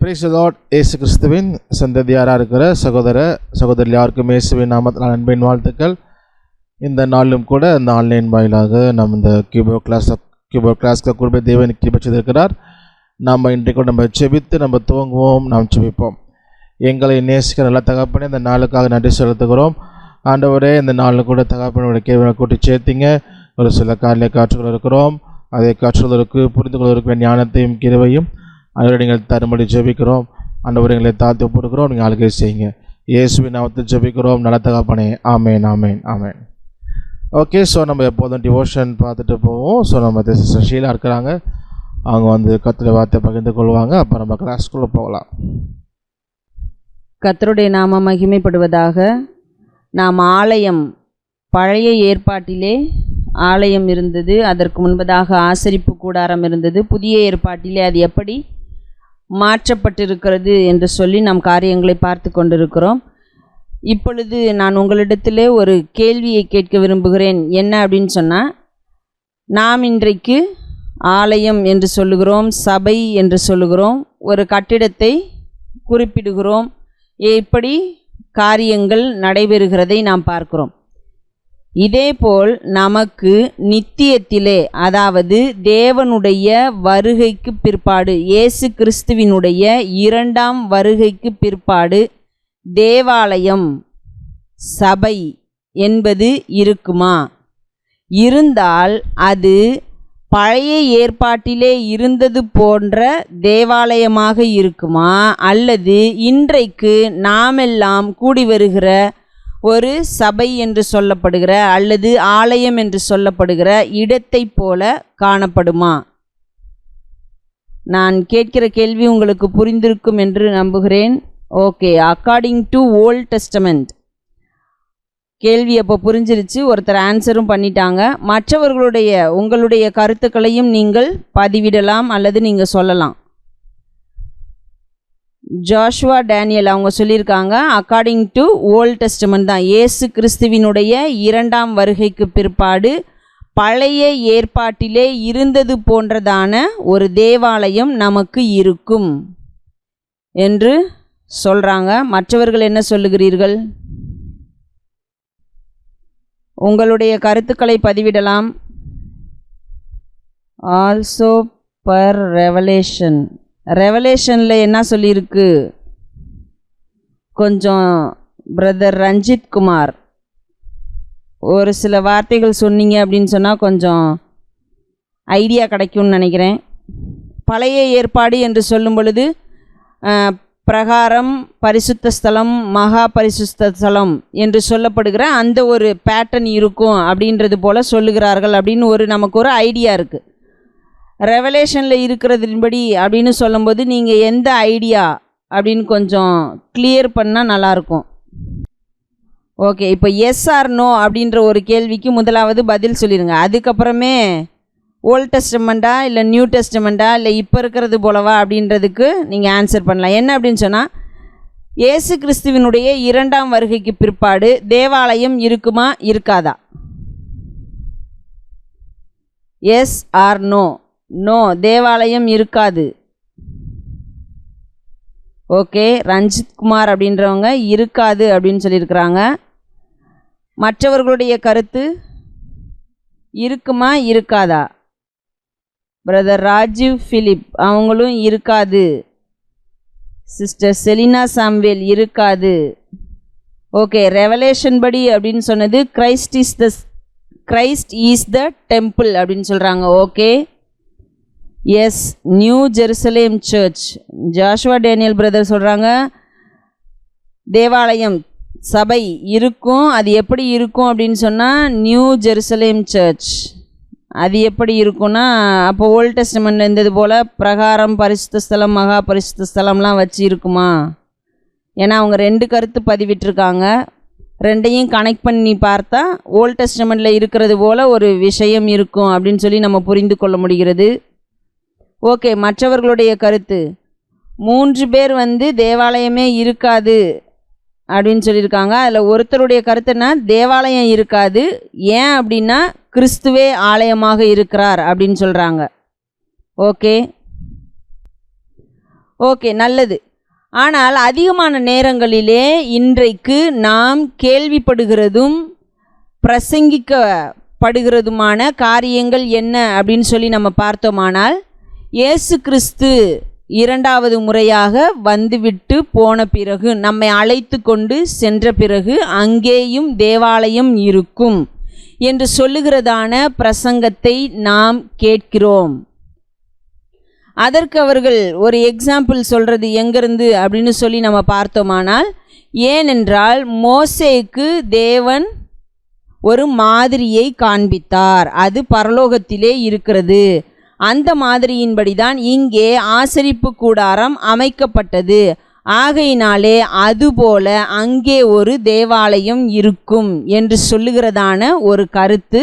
Praise the Lord. இயேசு கிறிஸ்துவின் சந்ததியாராக இருக்கிற சகோதரி யாருக்கும் இயேசுவின் நாமத்தில் அன்பின் வாழ்த்துக்கள். இந்த நாளிலும் கூட இந்த ஆன்லைன் வாயிலாக நம்ம இந்த கீபோர்ட் கிளாஸ்க்கு கூட தேவன் கிருபை செய்திருக்கிறார். நம்ம இன்றைக்கு நம்ம செபித்து நம்ம துவங்குவோம். நாம் செபிப்போம். எங்களை நேசிக்கிற நல்ல தகப்பனே, இந்த நாளுக்காக நன்றி செலுத்துகிறோம். ஆண்டவரே, இந்த நாளில் கூட தகப்பனோட கேள்வியை கூட்டி சேர்த்திங்க. ஒரு சில காலையை காற்றுகள் இருக்கிறோம். அதை காற்றுவதற்கு புரிந்து கொள்வதற்கு ஞானத்தையும் கிருபையும் ஆண்டவரே நீங்கள் தரும்படி ஜெபிக்கிறோம். ஆண்டவரே எங்களை தாழ்த்தி ஒப்புடுக்கிறோம். நீங்கள் ஆளுகை செய்யுங்க. இயேசுவின் நாமத்தில் ஜெபிக்கிறோம் நல்ல தகப்பனே. ஆமேன் ஆமேன் ஆமேன். ஓகே, ஸோ நம்ம எப்போதும் டிவோஷன் பார்த்துட்டு போவோம். ஸோ நம்ம சிஸ்டர் ஷீலா இருக்கிறாங்க, அவங்க வந்து கர்த்தருடைய வார்த்தை பகிர்ந்து கொள்வாங்க. அப்போ நம்ம கிளாஸ்க்குள்ளே போகலாம். கர்த்தருடைய நாமம் மகிமைப்படுவதாக. நாம் ஆலயம், பழைய ஏற்பாட்டிலே ஆலயம் இருந்தது, அதற்கு முன்பதாக ஆசரிப்பு கூடாரம் இருந்தது. புதிய ஏற்பாட்டிலே அது எப்படி மாற்றப்பட்டிருக்கிறது என்று சொல்லி நாம் காரியங்களை பார்த்து கொண்டிருக்கிறோம். இப்பொழுது நான் உங்களிடத்திலே ஒரு கேள்வியை கேட்க விரும்புகிறேன். என்ன அப்படின்னு சொன்னால், நாம் இன்றைக்கு ஆலயம் என்று சொல்லுகிறோம், சபை என்று சொல்லுகிறோம், ஒரு கட்டிடத்தை குறிப்பிடுகிறோம். இப்படி காரியங்கள் நடைபெறுகிறதை நாம் பார்க்கிறோம். இதேபோல் நமக்கு நித்தியத்திலே, அதாவது தேவனுடைய வருகைக்கு பிற்பாடு, இயேசு கிறிஸ்துவினுடைய இரண்டாம் வருகைக்கு பிற்பாடு தேவாலயம், சபை என்பது இருக்குமா? இருந்தால் அது பழைய ஏற்பாட்டிலே இருந்தது போன்ற தேவாலயமாக இருக்குமா, அல்லது இன்றைக்கு நாமெல்லாம் கூடி வருகிற ஒரு சபை என்று சொல்லப்படுகிற அல்லது ஆலயம் என்று சொல்லப்படுகிற இடத்தை போல காணப்படுமா? நான் கேட்கிற கேள்வி உங்களுக்கு புரிந்திருக்கும் என்று நம்புகிறேன். Okay, according to Old Testament. கேள்வி அப்போ புரிஞ்சிருச்சு, ஒருத்தர் ஆன்சரும் பண்ணிட்டாங்க. மற்றவர்களுடைய உங்களுடைய கருத்துக்களையும் நீங்கள் பதிவிடலாம் அல்லது நீங்கள் சொல்லலாம். ஜாஷுவா டேனியல் அவங்க சொல்லியிருக்காங்க, அக்கார்டிங் டு ஓல்ட் டெஸ்டமெண்ட் தான், இயேசு கிறிஸ்துவினுடைய இரண்டாம் வருகைக்கு பிற்பாடு பழைய ஏற்பாட்டிலே இருந்தது போன்றதான ஒரு தேவாலயம் நமக்கு இருக்கும் என்று சொல்கிறாங்க. மற்றவர்கள் என்ன சொல்லுகிறீர்கள்? உங்களுடைய கருத்துக்களை பதிவிடலாம். ஆல்சோ பர் ரெவலேஷனில் என்ன சொல்லியிருக்கு? கொஞ்சம் பிரதர் ரஞ்சித் குமார் ஒரு சில வார்த்தைகள் சொன்னீங்க அப்படின்னு சொன்னால் கொஞ்சம் ஐடியா கிடைக்கும்னு நினைக்கிறேன். பழைய ஏற்பாடு என்று சொல்லும் பொழுது பிரகாரம், பரிசுத்த ஸ்தலம், மகா பரிசுத்த ஸ்தலம் என்று சொல்லப்படுகிற அந்த ஒரு பேட்டர்ன் இருக்கும் அப்படின்றது போல் சொல்லுகிறார்கள் அப்படின்னு நமக்கு ஒரு ஐடியா இருக்குது. ரெவலேஷனில் இருக்கிறதின்படி அப்படின்னு சொல்லும்போது நீங்கள் எந்த ஐடியா அப்படின்னு கொஞ்சம் கிளியர் பண்ணால் நல்லாயிருக்கும். ஓகே, இப்போ எஸ் ஆர் நோ அப்படின்ற ஒரு கேள்விக்கு முதலாவது பதில் சொல்லிடுங்க. அதுக்கப்புறமே ஓல்ட் டெஸ்டமெண்ட்டா இல்லை நியூ டெஸ்டமெண்ட்டா இல்லை இப்போ இருக்கிறது போலவா அப்படின்றதுக்கு நீங்கள் ஆன்சர் பண்ணலாம். என்ன அப்படின்னு சொன்னால், இயேசு கிறிஸ்துவினுடைய இரண்டாம் வருகைக்கு பிற்பாடு தேவாலயம் இருக்குமா இருக்காதா? S R no? நோ, தேவாலயம் இருக்காது. ஓகே, ரஞ்சித் குமார் அப்படின்றவங்க இருக்காது அப்படின்னு சொல்லியிருக்கிறாங்க. மற்றவர்களுடைய கருத்து இருக்குமா இருக்காதா? பிரதர் ராஜீவ் பிலிப் அவங்களும் இருக்காது. சிஸ்டர் செலினா சாம்வேல் இருக்காது. ஓகே, ரெவலேஷன் படி அப்படின்னு சொன்னது கிரைஸ்ட் இஸ் த டெம்பிள் அப்படின்னு சொல்கிறாங்க. Okay, yes, New Jerusalem church. Joshua Daniel brother சொல்கிறாங்க தேவாலயம், சபை இருக்கும். அது எப்படி இருக்கும் அப்படின்னு சொன்னால் நியூ ஜெருசலேம் சர்ச். அது எப்படி இருக்குன்னா, அப்போ ஓல்ட் டெஸ்டமெண்ட் இருந்தது போல் பிரகாரம், பரிசுத்த ஸ்தலம், மகா பரிசுத்த ஸ்தலம்லாம் வச்சு இருக்குமா? ஏன்னா அவங்க ரெண்டு கருத்து பதிவிட்டிருக்காங்க. ரெண்டையும் கனெக்ட் பண்ணி பார்த்தா ஓல்ட் டெஸ்டமெண்ட்டில் இருக்கிறது போல் ஒரு விஷயம் இருக்கும் அப்படின்னு சொல்லி நம்ம புரிந்து கொள்ள முடிகிறது. ஓகே, மற்றவர்களுடைய கருத்து 3 பேர் தேவாலயமே இருக்காது அப்படின்னு சொல்லியிருக்காங்க. அதில் ஒருத்தருடைய கருத்துன்னா தேவாலயம் இருக்காது, ஏன் அப்படின்னா கிறிஸ்துவே ஆலயமாக இருக்கிறார் அப்படின்னு சொல்கிறாங்க. ஓகே, ஓகே, நல்லது. ஆனால் அதிகமான நேரங்களிலே இன்றைக்கு நாம் கேள்விப்படுகிறதும் பிரசங்கிக்கப்படுகிறதுமான காரியங்கள் என்ன அப்படின்னு சொல்லி நம்ம பார்த்தோமானால், இயேசு கிறிஸ்து இரண்டாவது முறையாக வந்துவிட்டு போன பிறகு, நம்மை அழைத்து கொண்டு சென்ற பிறகு அங்கேயும் தேவாலயம் இருக்கும் என்று சொல்லுகிறதான பிரசங்கத்தை நாம் கேட்கிறோம். அதற்கு அவர்கள் ஒரு எக்ஸாம்பிள் சொல்கிறது எங்கிருந்து அப்படின்னு சொல்லி நம்ம பார்த்தோமானால், ஏனென்றால் மோசேக்கு தேவன் ஒரு மாதிரியை காண்பித்தார், அது பரலோகத்திலே இருக்கிறது. அந்த மாதிரியின்படி தான் இங்கே ஆசரிப்பு கூடாரம் அமைக்கப்பட்டது. ஆகையினாலே அதுபோல அங்கே ஒரு தேவாலயம் இருக்கும் என்று சொல்லுகிறதான ஒரு கருத்து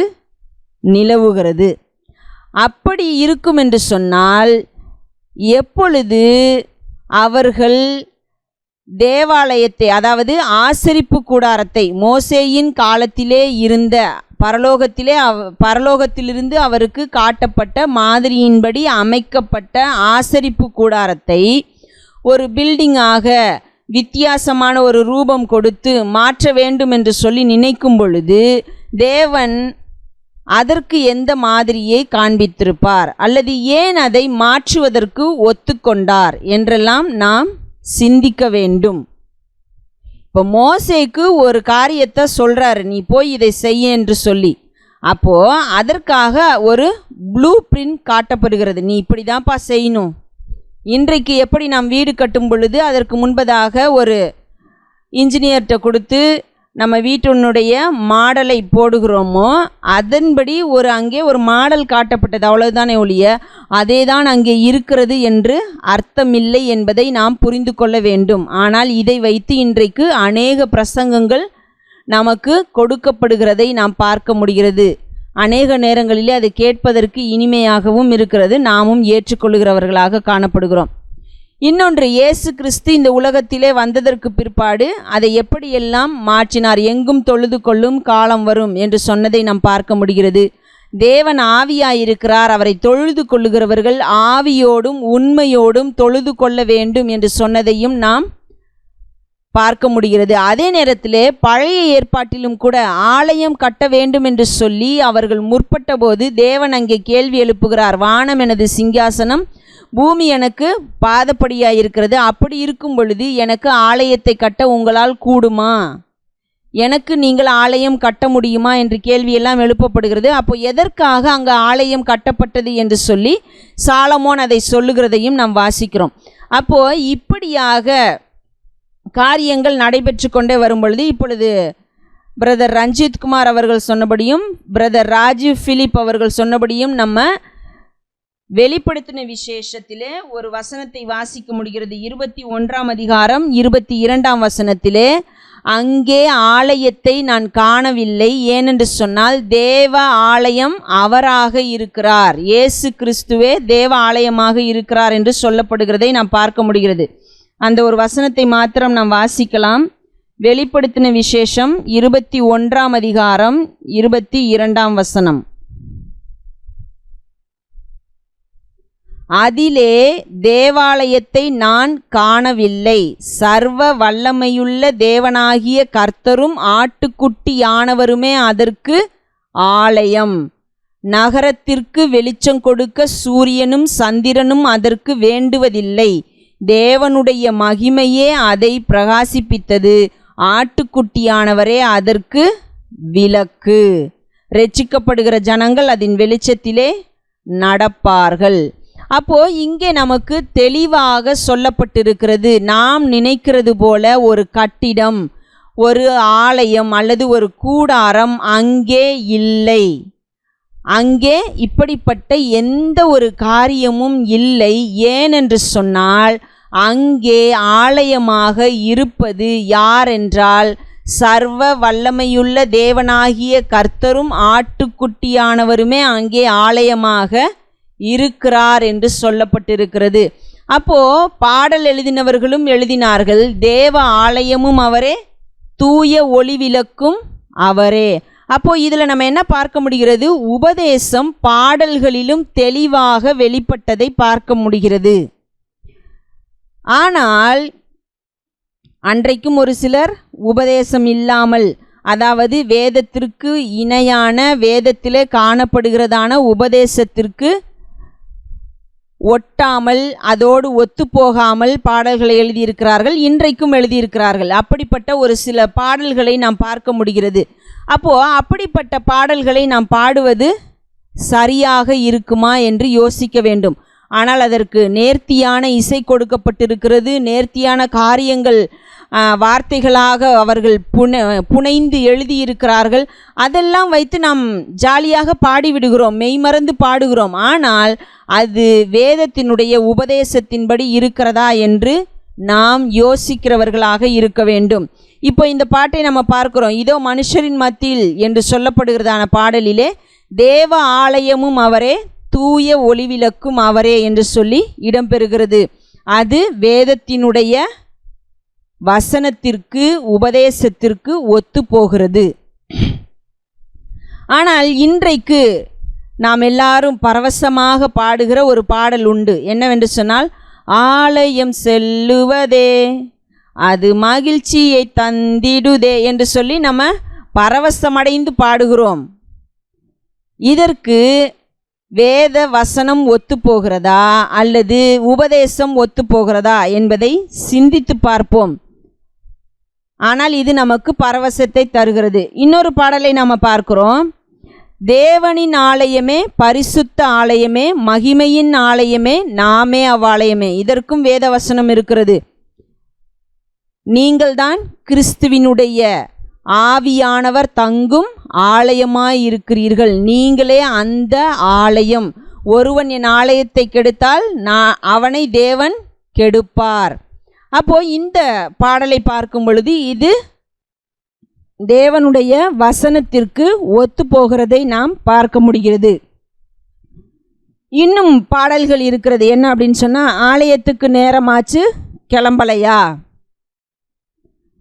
நிலவுகிறது. அப்படி இருக்கும் என்று சொன்னால், எப்பொழுது அவர்கள் தேவாலயத்தை, அதாவது ஆசரிப்பு கூடாரத்தை, மோசேயின் காலத்திலே இருந்த பரலோகத்திலிருந்து அவருக்கு காட்டப்பட்ட மாதிரியின்படி அமைக்கப்பட்ட ஆசரிப்பு கூடாரத்தை ஒரு பில்டிங்காக வித்தியாசமான ஒரு ரூபம் கொடுத்து மாற்ற வேண்டும் என்று சொல்லி நினைக்கும் பொழுது, தேவன் அதற்கு எந்த மாதிரியை காண்பித்திருப்பார், அல்லது ஏன் அதை மாற்றுவதற்கு ஒத்துக்கொண்டார் என்றெல்லாம் நாம் சிந்திக்க வேண்டும். இப்போ மோசேக்கு ஒரு காரியத்தை சொல்கிறாரு, நீ போய் இதை செய்ய என்று சொல்லி. அப்போது அதற்காக ஒரு ப்ளூ பிரிண்ட் காட்டப்படுகிறது, நீ இப்படி தான்ப்பா செய்யணும். இன்றைக்கு எப்படி நாம் வீடு கட்டும் பொழுது அதற்கு முன்பதாக ஒரு இன்ஜினியர்கிட்ட கொடுத்து நம்ம வீட்டினுடைய மாடலை போடுகிறோமோ, அதன்படி அங்கே ஒரு மாடல் காட்டப்பட்டது, அவ்வளவுதானே ஒழிய அதே தான் அங்கே இருக்கிறது என்று அர்த்தமில்லை என்பதை நாம் புரிந்து கொள்ள வேண்டும். ஆனால் இதை வைத்து இன்றைக்கு அநேக பிரசங்கங்கள் நமக்கு கொடுக்கப்படுகிறதை நாம் பார்க்க முடிகிறது. அநேக நேரங்களிலே அது கேட்பதற்கு இனிமையாகவும் இருக்கிறது, நாமும் ஏற்றுக்கொள்ளுகிறவர்களாக காணப்படுகிறோம். இன்னொன்று, இயேசு கிறிஸ்து இந்த உலகத்திலே வந்ததற்கு பிற்பாடு அதை எப்படியெல்லாம் மாற்றினார். எங்கும் தொழுது கொள்ளும் காலம் வரும் என்று சொன்னதை நாம் பார்க்க முடிகிறது. தேவன் ஆவியாயிருக்கிறார், அவரை தொழுது கொள்ளுகிறவர்கள் ஆவியோடும் உண்மையோடும் தொழுது கொள்ள வேண்டும் என்று சொன்னதையும் நாம் பார்க்க முடிகிறது. அதே நேரத்திலே பழைய ஏற்பாட்டிலும் கூட ஆலயம் கட்ட வேண்டும் என்று சொல்லி அவர்கள் முற்பட்ட போது தேவன் அங்கே கேள்வி எழுப்புகிறார், வானம் எனது சிங்காசனம், பூமி எனக்கு பாதப்படியாக இருக்கிறது. அப்படி இருக்கும் பொழுது எனக்கு ஆலயத்தை கட்ட உங்களால் கூடுமா, எனக்கு நீங்கள் ஆலயம் கட்ட முடியுமா என்று கேள்வியெல்லாம் எழுப்பப்படுகிறது. அப்போ எதற்காக அங்கே ஆலயம் கட்டப்பட்டது என்று சொல்லி சாலமோன் அதை சொல்லுகிறதையும் நாம் வாசிக்கிறோம். அப்போது இப்படியாக காரியங்கள் நடைபெற்று கொண்டே வரும் பொழுது, இப்பொழுது பிரதர் ரஞ்சித் குமார் அவர்கள் சொன்னபடியும் பிரதர் ராஜீவ் பிலிப் அவர்கள் சொன்னபடியும் நம்ம வெளிப்படுத்தின விசேஷத்திலே ஒரு வசனத்தை வாசிக்க முடிகிறது. 21ஆம் அதிகாரம் 22ஆம் வசனத்திலே, அங்கே ஆலயத்தை நான் காணவில்லை, ஏனென்று சொன்னால் தேவ ஆலயம் அவராக இருக்கிறார், இயேசு கிறிஸ்துவே தேவ ஆலயமாக இருக்கிறார் என்று சொல்லப்படுகிறதை நாம் பார்க்க முடிகிறது. அந்த ஒரு வசனத்தை மாத்திரம் நாம் வாசிக்கலாம். வெளிப்படுத்தின விசேஷம் 21ஆம் அதிகாரம் 22ஆம் வசனம். அதிலே தேவாலயத்தை நான் காணவில்லை, சர்வ வல்லமையுள்ள தேவனாகிய கர்த்தரும் ஆட்டுக்குட்டியானவருமே அதற்கு ஆலயம். நகரத்திற்கு வெளிச்சம் கொடுக்க சூரியனும் சந்திரனும் அதற்கு வேண்டுவதில்லை, தேவனுடைய மகிமையே அதை பிரகாசிப்பித்தது, ஆட்டுக்குட்டியானவரே அதற்கு விளக்கு. ரட்சிக்கப்படுகிற ஜனங்கள் அதன் வெளிச்சத்திலே நடப்பார்கள். அப்போ இங்கே நமக்கு தெளிவாக சொல்லப்பட்டிருக்கிறது, நாம் நினைக்கிறது போல ஒரு கட்டிடம், ஒரு ஆலயம் அல்லது ஒரு கூடாரம் அங்கே இல்லை. அங்கே இப்படிப்பட்ட எந்த ஒரு காரியமும் இல்லை. ஏனென்று சொன்னால் அங்கே ஆலயமாக இருப்பது யார் என்றால் சர்வ வல்லமையுள்ள தேவனாகிய கர்த்தரும் ஆட்டுக்குட்டியானவருமே அங்கே ஆலயமாக இருக்கிறார் என்று சொல்லப்பட்டிருக்கிறது. அப்போ பாடல் எழுதினவர்களும் எழுதினார்கள், தேவ ஆலயமும் அவரே, தூய ஒளி விளக்கும் அவரே. அப்போ இதில் நம்ம என்ன பார்க்க முடிகிறது, உபதேசம் பாடல்களிலும் தெளிவாக வெளிப்பட்டதை பார்க்க முடிகிறது. ஆனால் அன்றைக்கும் ஒரு சிலர் உபதேசம் இல்லாமல், அதாவது வேதத்திற்கு இணையான, வேதத்திலே காணப்படுகிறதான உபதேசத்திற்கு ஒட்டாமல், அதோடு ஒத்துப்போகாமல் பாடல்களை எழுதியிருக்கிறார்கள், இன்றைக்கும் எழுதியிருக்கிறார்கள். அப்படிப்பட்ட ஒரு சில பாடல்களை நாம் பார்க்க முடிகிறது. அப்போது அப்படிப்பட்ட பாடல்களை நாம் பாடுவது சரியாக இருக்குமா என்று யோசிக்க வேண்டும். ஆனால் அதற்கு நேர்த்தியான இசை கொடுக்கப்பட்டிருக்கிறது, நேர்த்தியான காரியங்கள் வார்த்தைகளாக அவர்கள் புனைந்து எழுதியிருக்கிறார்கள். அதெல்லாம் வைத்து நாம் ஜாலியாக பாடிவிடுகிறோம், மெய்மறந்து பாடுகிறோம். ஆனால் அது வேதத்தினுடைய உபதேசத்தின்படி இருக்கிறதா என்று நாம் யோசிக்கிறவர்களாக இருக்க வேண்டும். இப்போ இந்த பாட்டை நம்ம பார்க்கிறோம். இதோ மனுஷரின் மத்தியில் என்று சொல்லப்படுகிறதான பாடலிலே தேவ ஆலயமும் அவரே, தூய ஒளிவிளக்கும் அவரே என்று சொல்லி இடம்பெறுகிறது. அது வேதத்தினுடைய வசனத்திற்கு, உபதேசத்திற்கு ஒத்து போகிறது. ஆனால் இன்றைக்கு நாம் எல்லாரும் பரவசமாக பாடுகிற ஒரு பாடல் உண்டு. என்னவென்று சொன்னால், ஆலயம் செல்லுவதே அது மகிழ்ச்சியை தந்திடுதே என்று சொல்லி நம்ம பரவசமடைந்து பாடுகிறோம். இதற்கு வேத வசனம் ஒத்து போகிறதா அல்லது உபதேசம் ஒத்து போகிறதா என்பதை சிந்தித்து பார்ப்போம். ஆனால் இது நமக்கு பரவசத்தை தருகிறது. இன்னொரு பாடலை நாம் பார்க்கிறோம். தேவனின் ஆலயமே, பரிசுத்த ஆலயமே, மகிமையின் ஆலயமே, நாமே அவ்வாலயமே. இதற்கும் வேத வசனம் இருக்கிறது. நீங்கள்தான் கிறிஸ்துவினுடைய ஆவியானவர் தங்கும் ஆலயமாயிருக்கிறீர்கள், நீங்களே அந்த ஆலயம். ஒருவன் என் ஆலயத்தை கெடுத்தால் அவனை தேவன் கெடுப்பார். அப்போ இந்த பாடலை பார்க்கும் பொழுது இது தேவனுடைய வசனத்திற்கு ஒத்து போகிறதை நாம் பார்க்க முடிகிறது. இன்னும் பாடல்கள் இருக்கிறது. என்ன அப்படின்னு சொன்னால், ஆலயத்துக்கு நேரமாச்சு கிளம்பலையா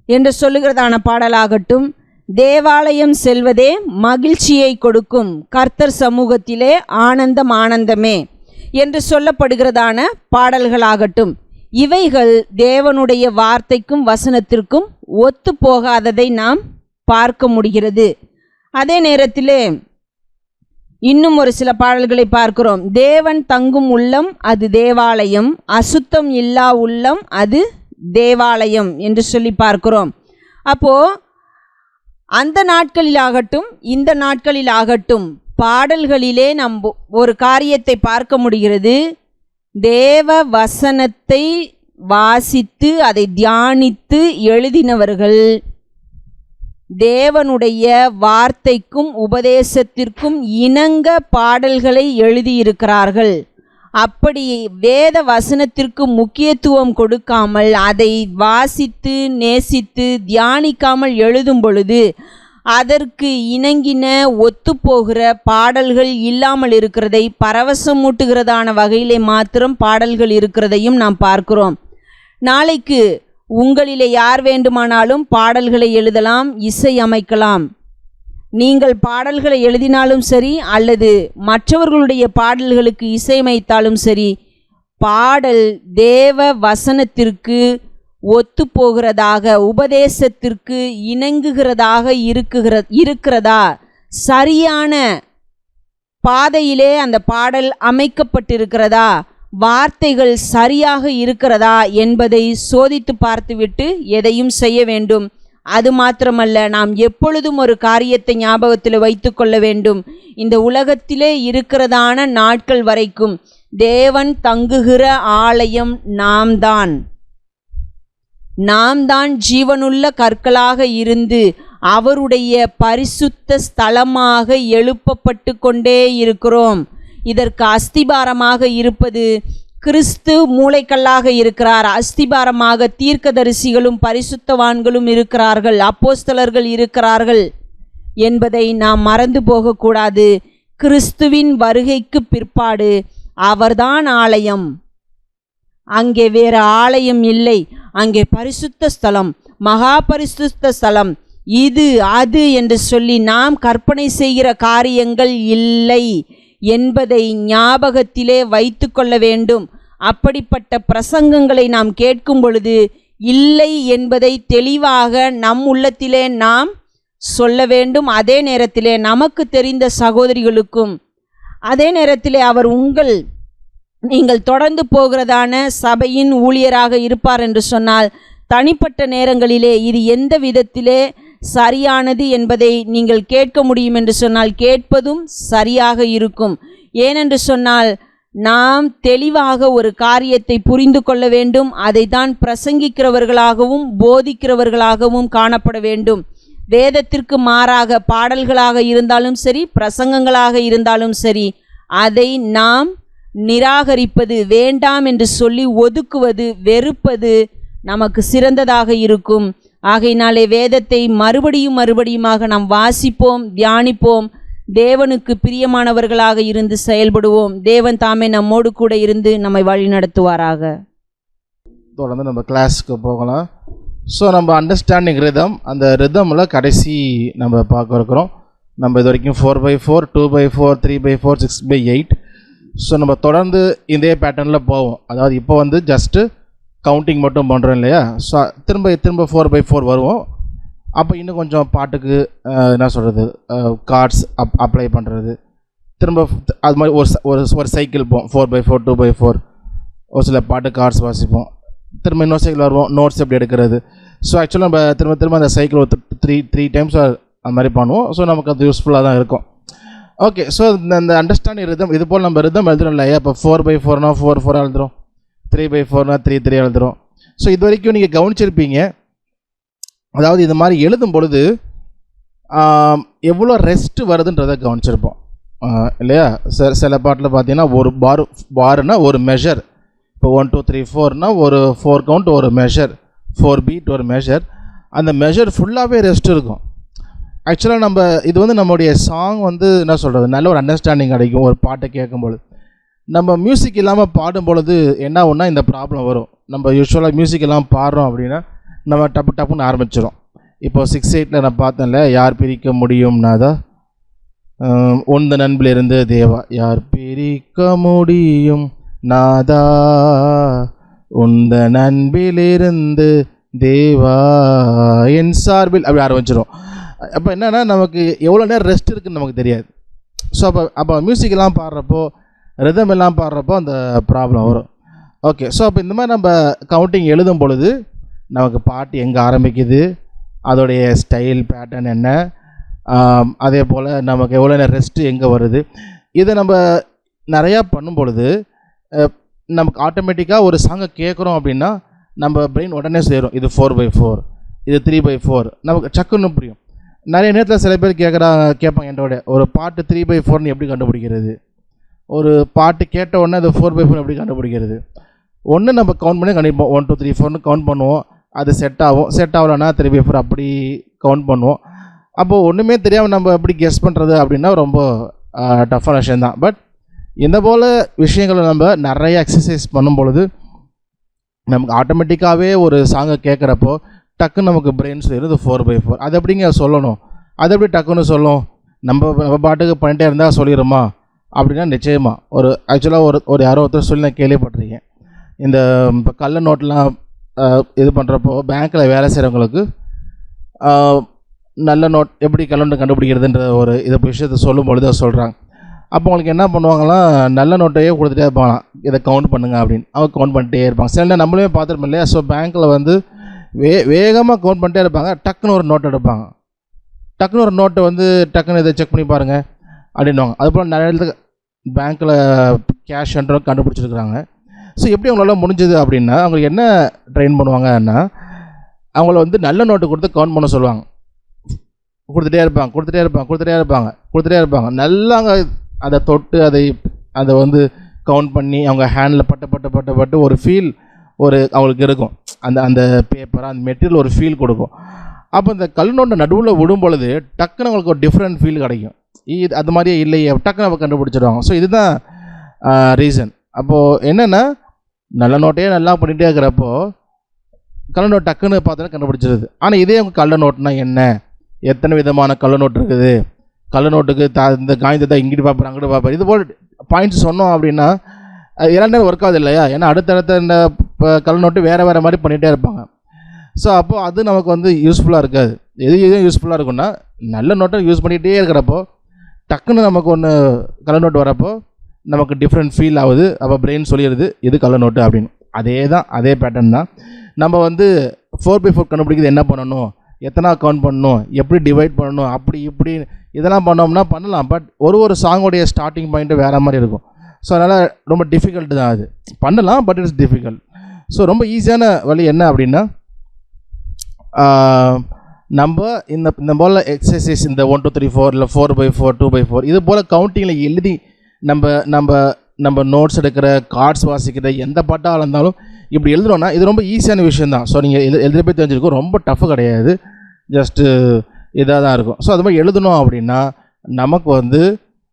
என்று சொல்லுகிறதான பாடலாகட்டும், தேவாலயம் செல்வதே மகிழ்ச்சியை கொடுக்கும், கர்த்தர் சமூகத்திலே ஆனந்தம் ஆனந்தமே என்று சொல்லப்படுகிறதான பாடல்களாகட்டும், இவைகள் தேவனுடைய வார்த்தைக்கும் வசனத்திற்கும் ஒத்து போகாததை நாம் பார்க்க முடிகிறது. அதே நேரத்திலே இன்னும் ஒரு சில பாடல்களை பார்க்கிறோம். தேவன் தங்கும் உள்ளம் அது தேவாலயம், அசுத்தம் இல்லா உள்ளம் அது தேவாலயம் என்று சொல்லி பார்க்கிறோம். அப்போது அந்த நாட்களிலாகட்டும் இந்த நாட்களிலாகட்டும் பாடல்களிலே நாம் ஒரு காரியத்தை பார்க்க முடிகிறது. தேவ வசனத்தை வாசித்து அதை தியானித்து எழுதினவர்கள் தேவனுடைய வார்த்தைக்கும் உபதேசத்திற்கும் இணங்க பாடல்களை எழுதியிருக்கிறார்கள். அப்படி வேத வசனத்திற்கு முக்கியத்துவம் கொடுக்காமல் அதை வாசித்து நேசித்து தியானிக்காமல் எழுதும் பொழுது அதற்கு இணங்கின ஒத்துப்போகிற பாடல்கள் இல்லாமல் இருக்கிறதை, பரவசமூட்டுகிறதான வகையிலே மாத்திரம் பாடல்கள் இருக்கிறதையும் நாம் பார்க்கிறோம். நாளைக்கு உங்களிலே யார் வேண்டுமானாலும் பாடல்களை எழுதலாம், இசை அமைக்கலாம். நீங்கள் பாடல்களை எழுதினாலும் சரி அல்லது மற்றவர்களுடைய பாடல்களுக்கு இசையமைத்தாலும் சரி, பாடல் தேவ வசனத்திற்கு ஒத்து போகிறதாக, உபதேசத்திற்கு இணங்குகிறதாக இருக்கிறதா, சரியான பாதையிலே அந்த பாடல் அமைக்கப்பட்டிருக்கிறதா, வார்த்தைகள் சரியாக இருக்கிறதா என்பதை சோதித்து பார்த்துவிட்டு எதையும் செய்ய வேண்டும். அது மாத்திரமல்ல, நாம் எப்பொழுதும் ஒரு காரியத்தை ஞாபகத்தில் வைத்து கொள்ள வேண்டும். இந்த உலகத்திலே இருக்கிறதான நாட்கள் வரைக்கும் தேவன் தங்குகிற ஆலயம் நாம் தான் ஜீவனுள்ள கற்களாக இருந்து அவருடைய பரிசுத்த ஸ்தலமாக எழுப்பப்பட்டு கொண்டே இருக்கிறோம். இதற்கு அஸ்திபாரமாக இருப்பது கிறிஸ்து மூளைக்கல்லாக இருக்கிறார். அஸ்திபாரமாக தீர்க்கதரிசிகளும் பரிசுத்தவான்களும் இருக்கிறார்கள், அப்போஸ்தலர்கள் இருக்கிறார்கள் என்பதை நாம் மறந்து போகக்கூடாது. கிறிஸ்துவின் வருகைக்கு பிற்பாடு அவர்தான் ஆலயம். அங்கே வேறு ஆலயம் இல்லை. அங்கே பரிசுத்த ஸ்தலம், மகா பரிசுத்த ஸ்தலம், இது அது என்று சொல்லி நாம் கற்பனை செய்கிற காரியங்கள் இல்லை என்பதை ஞாபகத்திலே வைத்து கொள்ள வேண்டும். அப்படிப்பட்ட பிரசங்கங்களை நாம் கேட்கும் பொழுது இல்லை என்பதை தெளிவாக நம் உள்ளத்திலே நாம் சொல்ல வேண்டும். அதே நேரத்திலே நமக்கு தெரிந்த சகோதரிகளுக்கும், அதே நேரத்திலே அவர் நீங்கள் தொடர்ந்து போகிறதான சபையின் ஊழியராக இருப்பார் என்று சொன்னால், தனிப்பட்ட நேரங்களிலே இது எந்த விதத்திலே சரியானது என்பதை நீங்கள் கேட்க முடியும் என்று சொன்னால் கேட்பதும் சரியாக இருக்கும். ஏனென்று சொன்னால் நாம் தெளிவாக ஒரு காரியத்தை புரிந்து கொள்ள வேண்டும். அதை தான் பிரசங்கிக்கிறவர்களாகவும் போதிக்கிறவர்களாகவும் காணப்பட வேண்டும். வேதத்திற்கு மாறாக பாடல்களாக இருந்தாலும் சரி, பிரசங்கங்களாக இருந்தாலும் சரி, அதை நாம் நிராகரிப்பது, வேண்டாம் என்று சொல்லி ஒதுக்குவது, வெறுப்பது நமக்கு சிறந்ததாக இருக்கும். ஆகையினாலே வேதத்தை மறுபடியுமாக நாம் வாசிப்போம், தியானிப்போம், தேவனுக்கு பிரியமானவர்களாக இருந்து செயல்படுவோம். தேவன் தாமே நம்மோடு கூட இருந்து நம்மை வழி நடத்துவாராக. தொடர்ந்து நம்ம கிளாஸுக்கு போகலாம். ஸோ நம்ம அண்டர்ஸ்டாண்டிங் ரிதம், அந்த ரிதமில் கடைசி நம்ம பார்க்க இருக்கிறோம். நம்ம இது வரைக்கும் 4x4, 2x4, 3x4, 6x8. So நம்ம தொடர்ந்து இதே பேட்டர்னில் போவோம். அதாவது இப்போ வந்து ஜஸ்ட்டு கவுண்டிங் மட்டும் பண்ணுறோம் இல்லையா. ஸோ திரும்ப 4x4 வருவோம். அப்போ இன்னும் கொஞ்சம் பாட்டுக்கு என்ன சொல்கிறது, கார்ட்ஸ் அப்ளை பண்ணுறது, திரும்ப அது மாதிரி ஒரு சைக்கிள் போவோம். 4x4, 2x4, ஒரு சில பாட்டு கார்ட்ஸ் வாசிப்போம். திரும்ப இன்னொரு சைக்கிள் வருவோம், நோட்ஸ் எப்படி எடுக்கிறது. ஸோ ஆக்சுவலாக நம்ம திரும்ப அந்த சைக்கிள் ஒரு த்ரீ டைம்ஸ் அது மாதிரி பண்ணுவோம். ஸோ நமக்கு அது யூஸ்ஃபுல்லாக தான் இருக்கும். ஓகே, ஸோ இந்த அண்டர்ஸ்டாண்டிங் ரிதம், இது போல் நம்ம ரிதம் எழுதுறோம் இல்லையா. இப்போ 4x4னா 4 எழுதுகிறோம், 3x4னா 3 எழுதுகிறோம். ஸோ இது வரைக்கும் நீங்கள் கவனிச்சிருப்பீங்க. அதாவது இது மாதிரி எழுதும் பொழுது எவ்வளோ ரெஸ்ட்டு வருதுன்றதை கவனிச்சிருப்போம் இல்லையா. சில பாட்டில் பார்த்தீங்கன்னா ஒரு பாருன்னா ஒரு மெஷர். இப்போ 1 2 3 4னா ஒரு 4 கவுண்ட் ஒரு மெஷர், 4 பீட் ஒரு மெஷர். அந்த மெஷர் ஃபுல்லாகவே ரெஸ்ட் இருக்கும். ஆக்சுவலாக நம்ம இது வந்து நம்மளுடைய சாங் வந்து என்ன சொல்கிறது, நல்ல ஒரு அண்டர்ஸ்டாண்டிங் கிடைக்கும். ஒரு பாட்டை கேட்கும்பொழுது நம்ம மியூசிக் இல்லாமல் பாடும் பொழுது என்ன ஒன்றா இந்த ப்ராப்ளம் வரும். நம்ம யூஸ்வலாக மியூசிக் இல்லாமல் பாடுறோம் அப்படின்னா நம்ம டப்புன்னு ஆரம்பிச்சிடும். இப்போ 6/8 நான் பார்த்தேன்ல, யார் பிரிக்க முடியும்னா தான் உந்த நண்பிலிருந்து தேவா, யார் பிரிக்க முடியும் நாதா உந்த நண்பிலிருந்து தேவா என் சார்பில், அப்படி ஆரம்பிச்சிடும். அப்போ என்னென்னா நமக்கு எவ்வளோ நேரம் ரெஸ்ட் இருக்குதுன்னு நமக்கு தெரியாது. ஸோ அப்போ மியூசிக் எல்லாம் பாடுறப்போ, ரிதம் எல்லாம் பாடுறப்போ அந்த ப்ராப்ளம் வரும். ஓகே, ஸோ அப்போ இந்த மாதிரி நம்ம கவுண்டிங் எழுதும் பொழுது நமக்கு பாட்டு எங்கே ஆரம்பிக்குது, அதோடைய ஸ்டைல் பேட்டர்ன் என்ன, அதே போல் நமக்கு எவ்வளோ நேரம் ரெஸ்ட்டு எங்கே வருது, இதை நம்ம நிறையா பண்ணும் பொழுது நமக்கு ஆட்டோமேட்டிக்காக ஒரு சாங்கை கேட்குறோம் அப்படின்னா நம்ம பிரெயின் உடனே சேரும். இது 4x4, இது 3x4, நமக்கு சக்குன்னு புரியும். நிறைய நேரத்தில் சில பேர் கேட்பாங்க என்னோட, ஒரு பாட்டு 3x4ன்னு எப்படி கண்டுபிடிக்கிறது, ஒரு பாட்டு கேட்ட உடனே அது 4x4 எப்படி கண்டுபிடிக்கிறது. ஒன்று நம்ம கவுண்ட் பண்ணி கண்டிப்பாக 1 2 3 4ன்னு கவுண்ட் பண்ணுவோம். அது செட் ஆகலைன்னா 3x4 அப்படி கவுண்ட் பண்ணுவோம். அப்போது ஒன்றுமே தெரியாமல் நம்ம எப்படி கெஸ் பண்ணுறது அப்படின்னா ரொம்ப டஃப்பான விஷயந்தான். பட் இந்த போல் விஷயங்களை நம்ம நிறைய எக்ஸசைஸ் பண்ணும் பொழுது நமக்கு ஆட்டோமேட்டிக்காகவே ஒரு சாங்கை கேட்குறப்போ டக்குன்னு நமக்கு பிரெயின் சொல்லிடுது 4x4. அது எப்படிங்க சொல்லணும், அது எப்படி டக்குன்னு சொல்லும், நம்ம பாட்டுக்கு பண்ணிட்டே இருந்தால் சொல்லிடுமா அப்படின்னா நிச்சயமாக ஆக்சுவலாக ஒரு யாரோ ஒருத்தர் சொல்லி நான் கேள்விப்பட்டிருக்கேன். இந்த இப்போ கள்ள நோட்டெலாம் இது பண்ணுறப்போ பேங்க்கில் வேலை செய்கிறவங்களுக்கு நல்ல நோட் எப்படி கள்ள நோட்டு கண்டுபிடிக்கிறதுன்ற ஒரு இதை விஷயத்தை சொல்லும் பொழுது அதை சொல்கிறாங்க. அப்போ அவங்களுக்கு என்ன பண்ணுவாங்களாம், நல்ல நோட்டையே கொடுத்துட்டே இருப்பாங்களாம், இதை கவுண்ட் பண்ணுங்க அப்படின்னு. அவங்க கவுண்ட் பண்ணிட்டே இருப்பாங்க. சில நேரம் நம்மளே பார்த்துருப்போம் இல்லையா. ஸோ பேங்க்கில் வந்து வேகமாக கவுண்ட் பண்ணிட்டே இருப்பாங்க. டக்குன்னு ஒரு நோட் எடுப்பாங்க, டக்குன்னு ஒரு நோட்டை வந்து டக்குன்னு இதை செக் பண்ணி பாருங்கள் அப்படின்வாங்க. அதுபோல் நிறைய இடத்துக்கு பேங்க்கில் கேஷ் சென்டரும் கண்டுபிடிச்சிருக்கிறாங்க. ஸோ எப்படி அவங்களால முடிஞ்சது அப்படின்னா, அவங்களுக்கு என்ன ட்ரெயின் பண்ணுவாங்கன்னா, அவங்கள வந்து நல்ல நோட்டு கொடுத்து கவுண்ட் பண்ண சொல்லுவாங்க. கொடுத்துட்டே இருப்பாங்க. நல்லா அதை தொட்டு அதை வந்து கவுண்ட் பண்ணி அவங்க ஹேண்டில் பட்டு ஒரு ஃபீல் அவங்களுக்கு இருக்கும். அந்த பேப்பர் அந்த மெட்டீரியல் ஒரு ஃபீல் கொடுக்கும். அப்போ இந்த கல் நோட்டை நடுவில் விடும் பொழுது டக்குன்னு அவங்களுக்கு ஒரு டிஃப்ரெண்ட் ஃபீல் கிடைக்கும். அது மாதிரியே இல்லையே டக்குன்னு அவங்க கண்டுபிடிச்சிடுவாங்க. ஸோ இதுதான் ரீசன். அப்போது என்னென்னா, நல்ல நோட்டையே நல்லா பண்ணிகிட்டே இருக்கிறப்போ கள்ள நோட் டக்குன்னு பார்த்தோன்னா கண்டுபிடிச்சிருது. ஆனால் இதே அவங்க கள்ள நோட்டுனா என்ன, எத்தனை விதமான கள்ள நோட்டு இருக்குது, கள்ள நோட்டுக்கு இந்த காய்ந்ததை இங்கிட்டு பார்ப்பார் அங்கிட்டு பார்ப்பார், இது போல் பாயிண்ட்ஸ் சொன்னோம் அப்படின்னா அது இரண்டு நேரம் ஒர்க் ஆகுது இல்லையா, ஏன்னா அடுத்தடுத்த இந்த கலர் நோட்டு வேறு வேறு மாதிரி பண்ணிகிட்டே இருப்பாங்க. ஸோ அப்போது அது நமக்கு வந்து யூஸ்ஃபுல்லாக இருக்காது. எது யூஸ்ஃபுல்லாக இருக்குன்னா நல்ல நோட்டை யூஸ் பண்ணிகிட்டே இருக்கிறப்போ டக்குன்னு நமக்கு ஒன்று கலர் நோட்டு வரப்போ நமக்கு டிஃப்ரெண்ட் ஃபீல் ஆகுது. அப்போ பிரெயின் சொல்லிடுது இது கலர் நோட்டு அப்படின்னு. அதே பேட்டர்ன் தான். நம்ம வந்து 4x4 கண்டுபிடிக்கிறது என்ன பண்ணணும், எத்தனை கவுண்ட் பண்ணணும், எப்படி டிவைட் பண்ணணும், அப்படி இப்படி இதெல்லாம் பண்ணோம்னா பண்ணலாம். பட் ஒரு சாங்கோடைய ஸ்டார்டிங் பாயிண்ட்டு வேறு மாதிரி இருக்கும். ஸோ அதனால் ரொம்ப டிஃபிகல்ட்டு தான் அது. பண்ணலாம், பட் இட்ஸ் டிஃபிகல்ட். ஸோ ரொம்ப ஈஸியான வழி என்ன அப்படின்னா, நம்ம இந்த போல் எக்ஸசைஸ் இந்த 1 2 3 4 இல்லை 4x4 2x4 இது போல் கவுண்டிங்கில் எழுதி நம்ம நோட்ஸ் எடுக்கிற, கார்ட்ஸ் வாசிக்கிற, எந்த பாட்டாக இருந்தாலும் இப்படி எழுதுறோன்னா இது ரொம்ப ஈஸியான விஷயம் தான். ஸோ நீங்கள் எழுத போய் தெரிஞ்சிருக்கும், ரொம்ப டஃப்பு கிடையாது, ஜஸ்ட்டு இதாக தான் இருக்கும். ஸோ அது மாதிரி எழுதணும் அப்படின்னா நமக்கு வந்து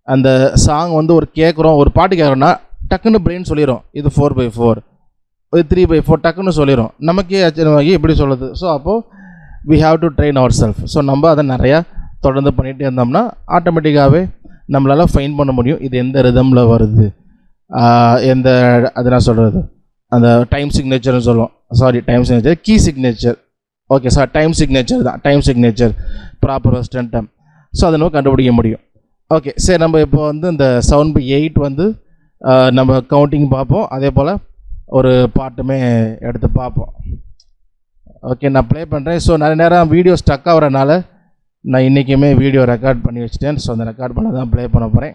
அந்த சாங் வந்து ஒரு பாட்டு கேட்குறோன்னா டக்குன்னு பிரெயின் சொல்லிடும் இது 4x4 இது 3x4 டக்குன்னு சொல்லிடும். நமக்கே ஆச்சரியமாகி எப்படி சொல்லுது. ஸோ அப்போது we have to train ourselves. So நம்ம அதை நிறையா தொடர்ந்து பண்ணிகிட்டே இருந்தோம்னா ஆட்டோமேட்டிக்காகவே நம்மளால் ஃபைன் பண்ண முடியும் இது எந்த ரிதமில் வருது, அது நான் சொல்கிறது அந்த டைம் சிக்னேச்சர்னு சொல்லுவோம். Key signature. Okay sir, time signature proper western time. So அதை நம்ம கண்டுபிடிக்க முடியும். ஓகே சரி, நம்ம இப்போ வந்து இந்த 7/8 வந்து நம்ம கவுண்டிங் பார்ப்போம். அதே போல் ஒரு பாட்டுமே எடுத்து பார்ப்போம். ஓகே, நான் ப்ளே பண்ணுறேன். ஸோ நிறைய நேரம் வீடியோ ஸ்டக் ஆகிறனால நான் இன்றைக்குமே வீடியோ ரெக்கார்ட் பண்ணி வச்சுட்டேன். ஸோ அந்த ரெக்கார்ட் பண்ண தான் ப்ளே பண்ண போகிறேன்.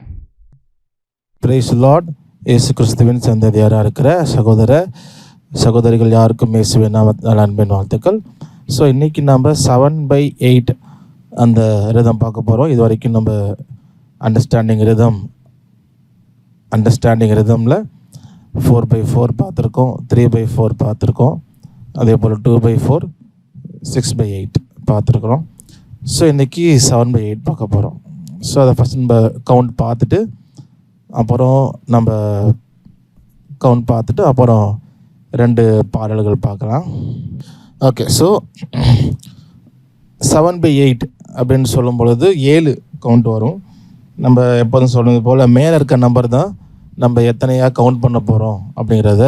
Praise Lord. இயேசு கிறிஸ்துவின் சந்ததியாராக இருக்கிற சகோதரிகள் யாருக்கும் இயேசுவின் நாமத்தினால் அன்பின் வாழ்த்துக்கள். ஸோ இன்றைக்கி நம்ம 7/8 அந்த ரிதம் பார்க்க போகிறோம். இது வரைக்கும் நம்ம அண்டர்ஸ்டாண்டிங் ரிதமில் 4x4 பார்த்துருக்கோம், 3x4 பார்த்துருக்கோம், அதே போல் 2x4 6/8 பார்த்துருக்குறோம். ஸோ இன்றைக்கி 7/8 பார்க்க போகிறோம். ஸோ அதை ஃபஸ்ட் நம்ம கவுண்ட் பார்த்துட்டு அப்புறம் 2 பாடல்கள் பார்க்கலாம். ஓகே, ஸோ 7/8 அப்படின்னு சொல்லும் பொழுது 7 கவுண்ட் வரும். நம்ம எப்போதும் சொல்லுறது போல் மேலே இருக்க நம்பர் தான் நம்ம எத்தனையாக கவுண்ட் பண்ண போகிறோம் அப்படிங்கிறத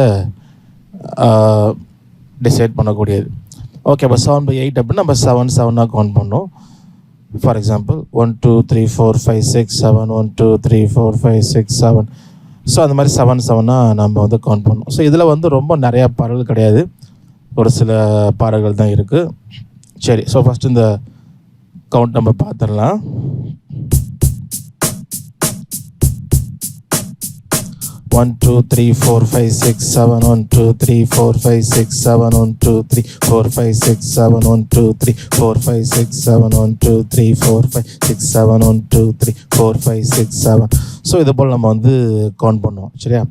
டிசைட் பண்ணக்கூடியது. ஓகே, அப்போ 7/8 அப்படின்னு நம்ம 7 கவுண்ட் பண்ணோம். For example 1 2 3 4 5 6 7 1 2 3 4 5 6 7. ஸோ அந்த மாதிரி 7 நம்ம வந்து கவுண்ட் பண்ணோம். ஸோ இதில் வந்து ரொம்ப நிறையா பாடல்கள் கிடையாது, ஒரு சில பாடல்கள் தான் இருக்குது. சரி, ஸோ ஃபஸ்ட்டு இந்த கவுண்ட் நம்ம பார்த்துடலாம். 1 2 3 4 5 6 7 1 2 3 4 5 6 7 1 2 3 4 5 6 7 1 2 3 4 5 6 7 1 2 3 4 5 6 7 1 2 3 4 5 6 7. ஸோ இது போல் நம்ம வந்து கவுண்ட் பண்ணுவோம். சரியா?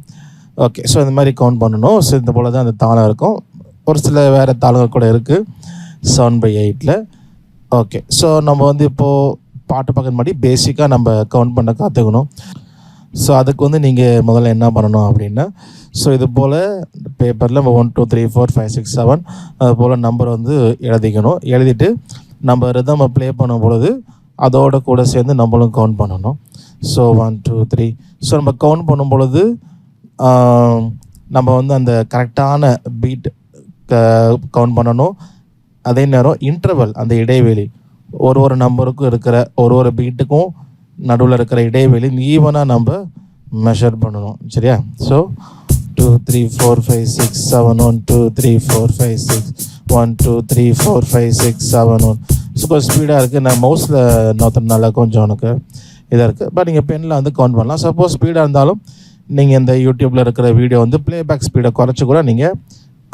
ஓகே, ஸோ இந்த மாதிரி கவுண்ட் பண்ணணும். ஸோ இந்த போல் தான் அந்த தாளம் இருக்கும். ஒரு சில வேறு தாளங்கள் கூட இருக்குது 7/8. ஓகே, ஸோ நம்ம வந்து இப்போது பாட்டு பார்க்க முன்னாடி பேசிக்காக நம்ம கவுண்ட் பண்ண கற்றுக்கணும். ஸோ அதுக்கு வந்து நீங்கள் முதல்ல என்ன பண்ணணும் அப்படின்னா, ஸோ இது போல் பேப்பரில் நம்ம 1 2 3 4 5 6 7 அது போல் நம்பர் வந்து எழுதிக்கணும். எழுதிட்டு நம்ம ரிதம் ப்ளே பண்ணும் பொழுது அதோட கூட சேர்ந்து நம்மளும் கவுண்ட் பண்ணணும். ஸோ 1 2 3. ஸோ நம்ம கவுண்ட் பண்ணும் பொழுது நம்ம வந்து அந்த கரெக்டான பீட் கவுண்ட் பண்ணணும். அதே நேரம் இன்டர்வல், அந்த இடைவெளி, ஒரு நம்பருக்கும் இருக்கிற ஒரு பீட்டுக்கும் நடுவில் இருக்கிற இடைவெளி ஈவனாக நம்ம மெஷர் பண்ணணும். சரியா? ஸோ 2 3 4 5 6 7 1 2 3 4 5 6 1 2 3 4 5 6 7 1. ஸோ கொஞ்சம் ஸ்பீடாக இருக்குது. நான் மவுஸில் நோத்துறதுனால கொஞ்சம் எனக்கு இதாக இருக்குது. பட் நீங்கள் பெண்ணில் வந்து கவுண்ட் பண்ணலாம். சப்போஸ் ஸ்பீடாக இருந்தாலும் நீங்கள் இந்த யூடியூப்பில் இருக்கிற வீடியோ வந்து ப்ளேபேக் ஸ்பீடை குறைச்சி கூட நீங்கள்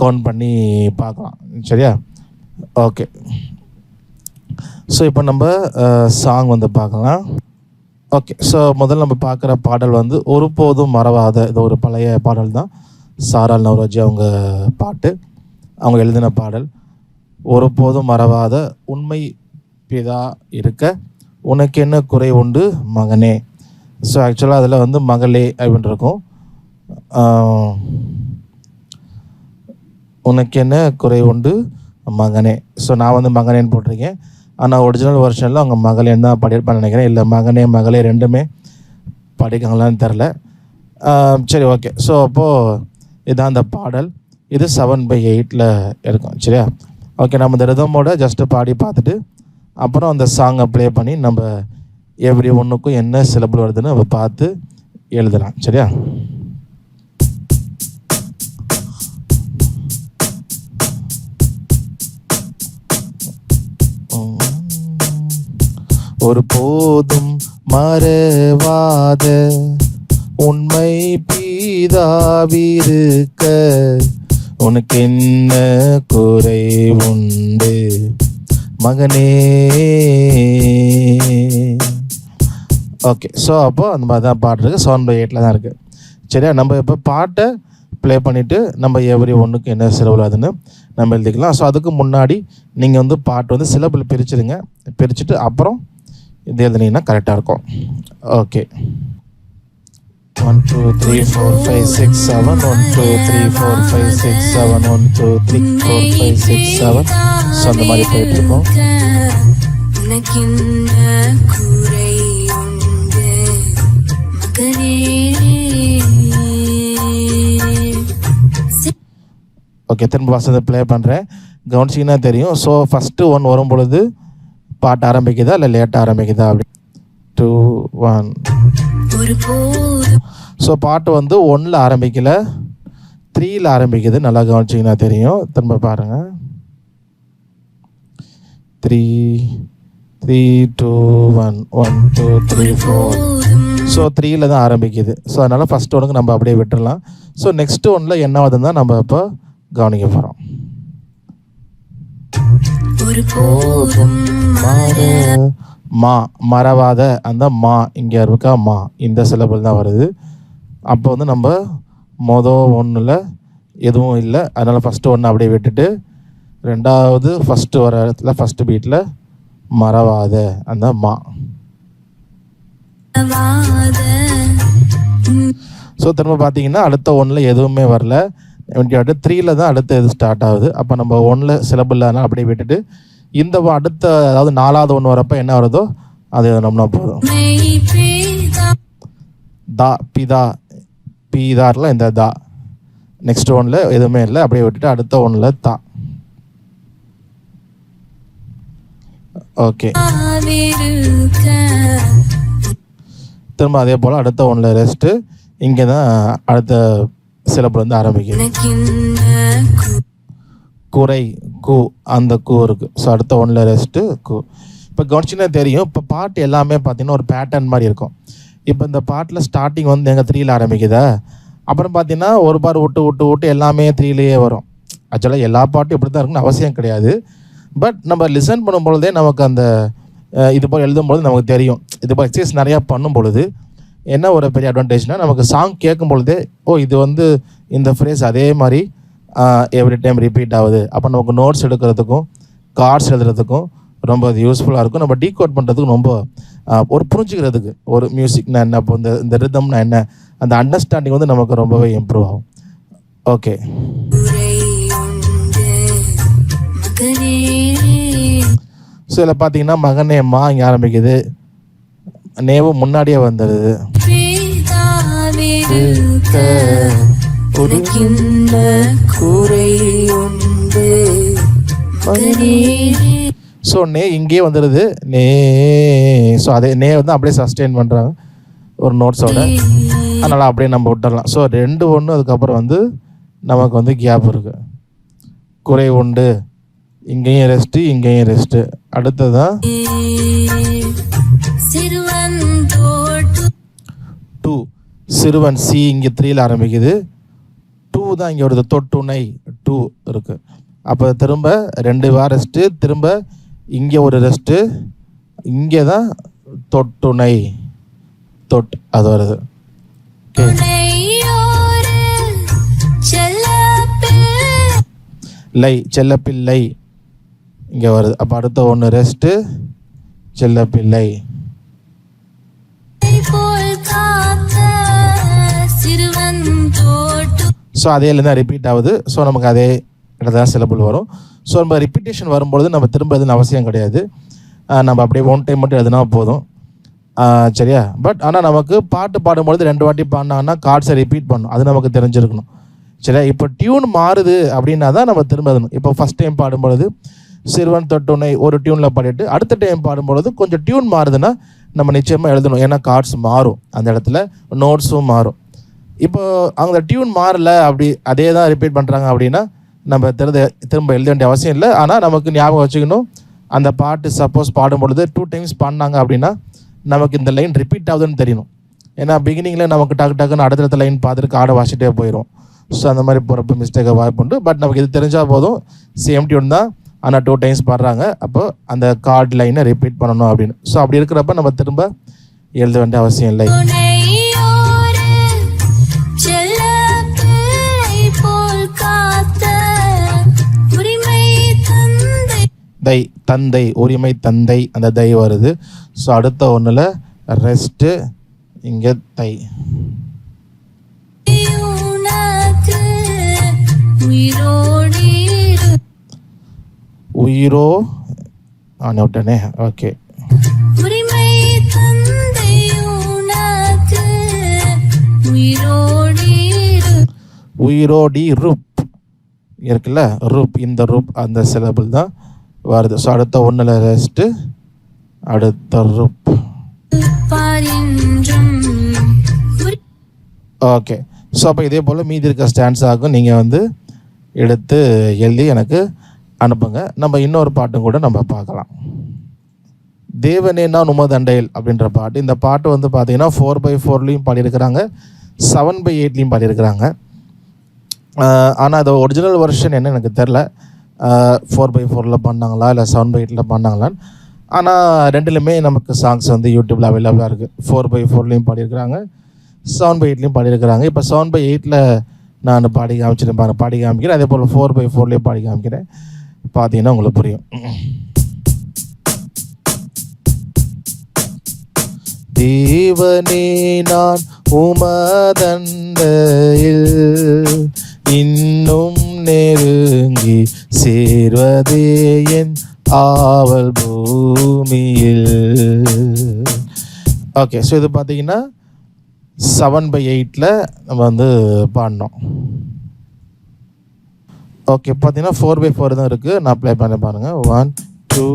கவுண்ட் பண்ணி பார்க்கலாம். சரியா? ஓகே, ஸோ இப்போ நம்ம சாங் வந்து பார்க்கலாம். ஓகே, ஸோ முதல்ல நம்ம பார்க்குற பாடல் வந்து ஒருபோதும் மறவாத, இது ஒரு பழைய பாடல் தான். சாரால் நவரோஜி அவங்க பாட்டு, அவங்க எழுதின பாடல். ஒருபோதும் மறவாத உண்மை பிதா இருக்க உனக்கு என்ன குறை உண்டு மகனே. ஸோ ஆக்சுவலாக அதில் வந்து மகளே அப்படின்னு இருக்கும். உனக்கு என்ன குறை உண்டு மகனே. ஸோ நான் வந்து மகனேன்னு போட்டிருக்கேன். ஆனால் ஒரிஜினல் வெர்ஷனில் அவங்க மகளேன்னு தான் படிப்பான்னு நினைக்கிறேன். இல்லை மகனே மகளே ரெண்டுமே படிக்காங்களான்னு தெரில. சரி, ஓகே. ஸோ அப்போது இதான் அந்த பாடல். இது 7/8 இருக்கும். சரியா? ஓகே, நம்ம இந்த ரிதமோட ஜஸ்ட்டு பாடி பார்த்துட்டு அப்புறம் அந்த சாங்கை ப்ளே பண்ணி நம்ம எவ்ரி ஒன்றுக்கும் என்ன சிலபிள் வருதுன்னு நம்ம பார்த்து எழுதலாம். சரியா? ஒரு போதும் மறவாத உண்மை பீதாவிருக்க உனக்கு என்ன குறை உண்டு மகனே. ஓகே, ஸோ அப்போது அந்த மாதிரி தான் பாட்டு இருக்குது. 7/8 தான் இருக்குது. சரியா? நம்ம இப்போ பாட்டை ப்ளே பண்ணிவிட்டு நம்ம எவ்ரி ஒன்றுக்கு என்ன சிலபிள் அதுன்னு நம்ம எழுதிக்கலாம். ஸோ அதுக்கு முன்னாடி நீங்கள் வந்து பாட்டு வந்து சிலபிள் பிரிச்சுடுங்க. பிரிச்சுட்டு அப்புறம் இது எழுதுனீங்கன்னா கரெக்டாக இருக்கும். ஓகே, 1 2 3 4 5 6 7 1 2 3 4 5 6 7 1 2 3 4 5 6 7. ஸோ அந்த மாதிரி போயிட்டுருக்கோம். ஓகே, திரும்ப வசதி ப்ளே பண்ணுறேன். கவனிச்சிங்கன்னா தெரியும். ஸோ ஃபஸ்ட்டு 1 வரும் பொழுது பாட்டு ஆரம்பிக்குதா இல்லை லேட்டாக ஆரம்பிக்குதா அப்படி 2 1. ஸோ பாட்டு வந்து 1ல் ஆரம்பிக்கல, 3ல் ஆரம்பிக்குது. நல்லா கவனிச்சிங்கன்னா தெரியும். திரும்ப பாருங்கள். 3 3 2 1 1 2 3 4. ஸோ 3ல் தான் ஆரம்பிக்குது. ஸோ அதனால் ஃபஸ்ட் ஒன்றுக்கு நம்ம அப்படியே விட்டுடலாம். ஸோ நெக்ஸ்ட் ஒன்றில் என்ன வருதுன்னு தான் நம்ம இப்போ கவனிக்க போகிறோம். மா மறவாத அந்த மா இங்கே இருக்கா மா, இந்த சிலபிள் தான் வருது. அப்போ வந்து நம்ம ஒன்றில் எதுவும் இல்லை. அதனால் ஃபஸ்ட்டு ஒன்று அப்படியே விட்டுட்டு ரெண்டாவது ஃபஸ்ட்டு வர இடத்துல ஃபஸ்ட்டு பீட்டில் மறவாத அந்த மா. ஸோ திரும்ப பார்த்தீங்கன்னா அடுத்த ஒன்றில் எதுவுமே வரல. 3ல் தான் அடுத்த இது ஸ்டார்ட் ஆகுது. அப்போ நம்ம 1ல் சிலபிள் அப்படியே விட்டுட்டு இந்த அடுத்த அதாவது 4வது ஒன்று வரப்போ என்ன வருதோ அது எழுதணும்னா போதும். தா பிதா பீதாரில் இந்த தா. நெக்ஸ்ட் ஒன்றில் எதுவுமே இல்லை, அப்படியே விட்டுட்டு அடுத்த ஒன்றில் தா. ஓகே, திரும்ப அதே போல் அடுத்த ஒன்றில் ரெஸ்ட்டு. இங்கே தான் அடுத்த சிலபிள் வந்து ஆரம்பிக்குது. குறை கு அந்த கு இருக்குது. ஸோ அடுத்த ஒன்றில் ரெஸ்ட்டு கு. இப்போ கவனிச்சுன்னா தெரியும். இப்போ பாட்டு எல்லாமே பார்த்தீங்கன்னா ஒரு பேட்டர்ன் மாதிரி இருக்கும். இப்போ இந்த பாட்டில் ஸ்டார்டிங் வந்து எங்கள் 3ல் ஆரம்பிக்குதா, அப்புறம் பார்த்தீங்கன்னா ஒரு பார் விட்டு விட்டு விட்டு எல்லாமே 3லேயே வரும். ஆக்சுவலாக எல்லா பாட்டும் இப்படி தான் இருக்குன்னு அவசியம் கிடையாது. பட் நம்ம லிசன் பண்ணும் பொழுதே நமக்கு அந்த இது போல் எழுதும்பொழுது நமக்கு தெரியும். இது போல் எக்ஸசைஸ் நிறையா பண்ணும் பொழுது என்ன ஒரு பெரிய அட்வான்டேஜ்னால் நமக்கு சாங் கேட்கும் பொழுதே இது வந்து இந்த ஃப்ரேஸ் அதே மாதிரி எவ்ரி டைம் ரிப்பீட் ஆகுது. அப்போ நமக்கு நோட்ஸ் எடுக்கிறதுக்கும் கார்ட்ஸ் எழுதுறதுக்கும் ரொம்ப அது யூஸ்ஃபுல்லாக இருக்கும். நம்ம டீகோட் பண்ணுறதுக்கு ரொம்ப ஒரு புரிஞ்சுக்கிறதுக்கு ஒரு மியூசிக்னா என்ன, இப்போ இந்த ரிதம்னா என்ன, அந்த அண்டர்ஸ்டாண்டிங் வந்து நமக்கு ரொம்பவே இம்ப்ரூவ் ஆகும். ஓகே, ஸோ இதில் பார்த்தீங்கன்னா மகனே மா இங்கே ஆரம்பிக்குது, நேவும் முன்னாடியே வந்துடுது. ஸோ நே இங்கேயே வந்துடுது நே. ஸோ அதே நே வந்து அப்படியே சஸ்டெயின் பண்ணுறாங்க ஒரு நோட்ஸோட. அதனால் அப்படியே நம்ம விட்டுடலாம். ஸோ 2 1 அதுக்கப்புறம் வந்து நமக்கு வந்து கேப் இருக்குது. குறை உண்டு, இங்கேயும் ரெஸ்ட்டு இங்கேயும் ரெஸ்ட்டு. அடுத்ததான் 2 சிறுவன் சி இங்கே 3ல் ஆரம்பிக்குது. 2 தான் இங்கே வருது. தொட்டுணை 2 இருக்குது. அப்போ திரும்ப 2 வார ரெஸ்ட்டு, திரும்ப இங்கே ஒரு ரெஸ்ட்டு, இங்கே தான் தொட்டுணை தொட் அது வருது. லை செல்லப்பிள்ளை இங்கே வருது. அப்போ அடுத்த ஒன்று ரெஸ்ட்டு செல்லப்பிள்ளை. ஸோ அதேலேருந்து ரிப்பீட் ஆகுது. ஸோ நமக்கு அதே இடத்துல சிலபிள் வரும். ஸோ நம்ம ரிப்பீட்டேஷன் வரும்பொழுது நம்ம திரும்ப எதுன்னு அவசியம் கிடையாது. நம்ம அப்படியே 1 டைம் மட்டும் எழுதுனா போதும். சரியா? பட் ஆனால் நமக்கு பாட்டு பாடும்பொழுது 2 வாட்டி பாடினாங்கன்னா கார்ட்ஸை ரிப்பீட் பண்ணணும், அது நமக்கு தெரிஞ்சிருக்கணும். சரியா? இப்போ டியூன் மாறுது அப்படின்னா தான் நம்ம திரும்ப எழுதணும். இப்போ ஃபஸ்ட் டைம் பாடும்பொழுது சிறுவன் தொட்டுனை ஒரு டியூனில் பாடிட்டு அடுத்த டைம் பாடும்பொழுது கொஞ்சம் டியூன் மாறுதுன்னா நம்ம நிச்சயமாக எழுதணும். ஏன்னா கார்ட்ஸ் மாறும், அந்த இடத்துல நோட்ஸும் மாறும். இப்போ அந்த டியூன் மாறலை, அப்படி அதே தான் ரிப்பீட் பண்ணுறாங்க அப்படின்னா நம்ம திரும்ப எழுத வேண்டிய அவசியம் இல்லை. ஆனால் நமக்கு ஞாபகம் வச்சுக்கணும், அந்த பாட்டு சப்போஸ் பாடும்பொழுது 2 டைம்ஸ் பாடினாங்க அப்படின்னா நமக்கு இந்த லைன் ரிப்பீட் ஆகுதுன்னு தெரியணும். ஏன்னா பிகினிங்கில் நமக்கு டக்குன்னு அடுத்தடுத்த லைன் பார்த்துட்டு கார்டை வாசிட்டே போயிடும். ஸோ அந்த மாதிரி போகிறப்ப மிஸ்டேக்கை வாய்ப்பு உண்டு. பட் நமக்கு இது தெரிஞ்சால் போதும், சேம் டியூன் தான் ஆனால் 2 டைம்ஸ் பாடுறாங்க, அப்போ அந்த கார்டு லைனை ரிப்பீட் பண்ணணும் அப்படின்னு. ஸோ அப்படி இருக்கிறப்ப நம்ம திரும்ப எழுத வேண்டிய அவசியம் இல்லை. தை தந்தை, உரிமை தந்தை, அந்த தை வருது. ஸோ அடுத்த ஒன்றில் ரெஸ்ட்டு, இங்கே தை. உயிரோ விட்டனே. ஓகே, உயிரோடி ரூப் இருக்குல்ல, ரூப், இந்த ரூப் அந்த சிலபிள் தான் வருது. ஸோ அடுத்த ஒன்றில் ரெஸ்ட்டு, அடுத்த ரூப். ஓகே, ஸோ அப்போ இதே போல் மீதி இருக்க ஸ்டாண்ட்ஸாகும் நீங்கள் எடுத்து எழுதி எனக்கு அனுப்புங்க. நம்ம இன்னொரு பாட்டும் கூட நம்ம பார்க்கலாம். தேவனே நான் உமது அண்டையில் அப்படின்ற பாட்டு. இந்த பாட்டு பார்த்தீங்கன்னா 4/4லையும் பாடியிருக்கிறாங்க, 7/8லையும் பாடியிருக்கிறாங்க. ஆனால் அது ஒரிஜினல் வெர்ஷன் என்ன எனக்கு தெரில, 4/4ல் பாடினாங்களா இல்லை 7/8ல் பாடினாங்களான்னு. ஆனால் ரெண்டுலையுமே நமக்கு சாங்ஸ் யூடியூப்பில் அவைலபிளாக இருக்குது. 4/4லையும் பாடியிருக்கிறாங்க, 7/8லையும் பாடியிருக்கிறாங்க. இப்போ 7/8ல் நான் பாடி காமிக்கிறேன். அதே போல் 4/4லையும் பாடி காமிக்கிறேன், பார்த்தீங்கன்னா உங்களுக்கு புரியும். தேவனே நான் உமதண்டையில் இன்னும் நெருங்கி சேர்வதே என் ஆவல் பூமியில். ஓகே, ஸோ இது பார்த்தீங்கன்னா 7/8ல் நம்ம பாடினோம். ஓகே, பார்த்தீங்கன்னா 4/4 தான் இருக்குது. நான் ப்ளே பண்ண பாருங்கள். 1 2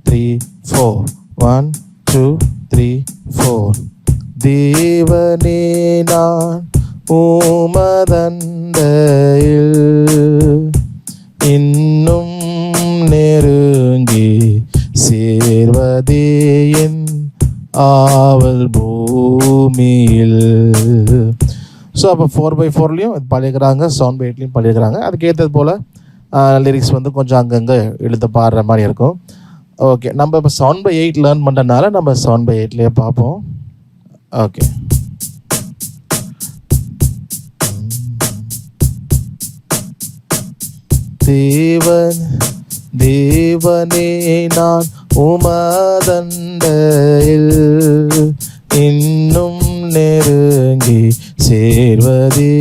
3 4 1 2 3 4. தேவனே நான் உமதண்டையில் இன்னும் நெருங்கி சேர்வதே என் ஆவல் பூமியில். ஸோ அப்போ 4/4லையும் பாடியிருக்கிறாங்க, 7/8லையும் பாடியிருக்கிறாங்க. அதுக்கேற்றது போல் லிரிக்ஸ் கொஞ்சம் அங்கங்கே எழுத பாடுற மாதிரி இருக்கும். ஓகே, நம்ம இப்போ 7/8 லேர்ன் பண்ணுறதுனால நம்ம 7/8லேயே பார்ப்போம். ஓகே, தேவனே நான் உமதண்டையில் இன்னும் நெருங்கி சேர்வதே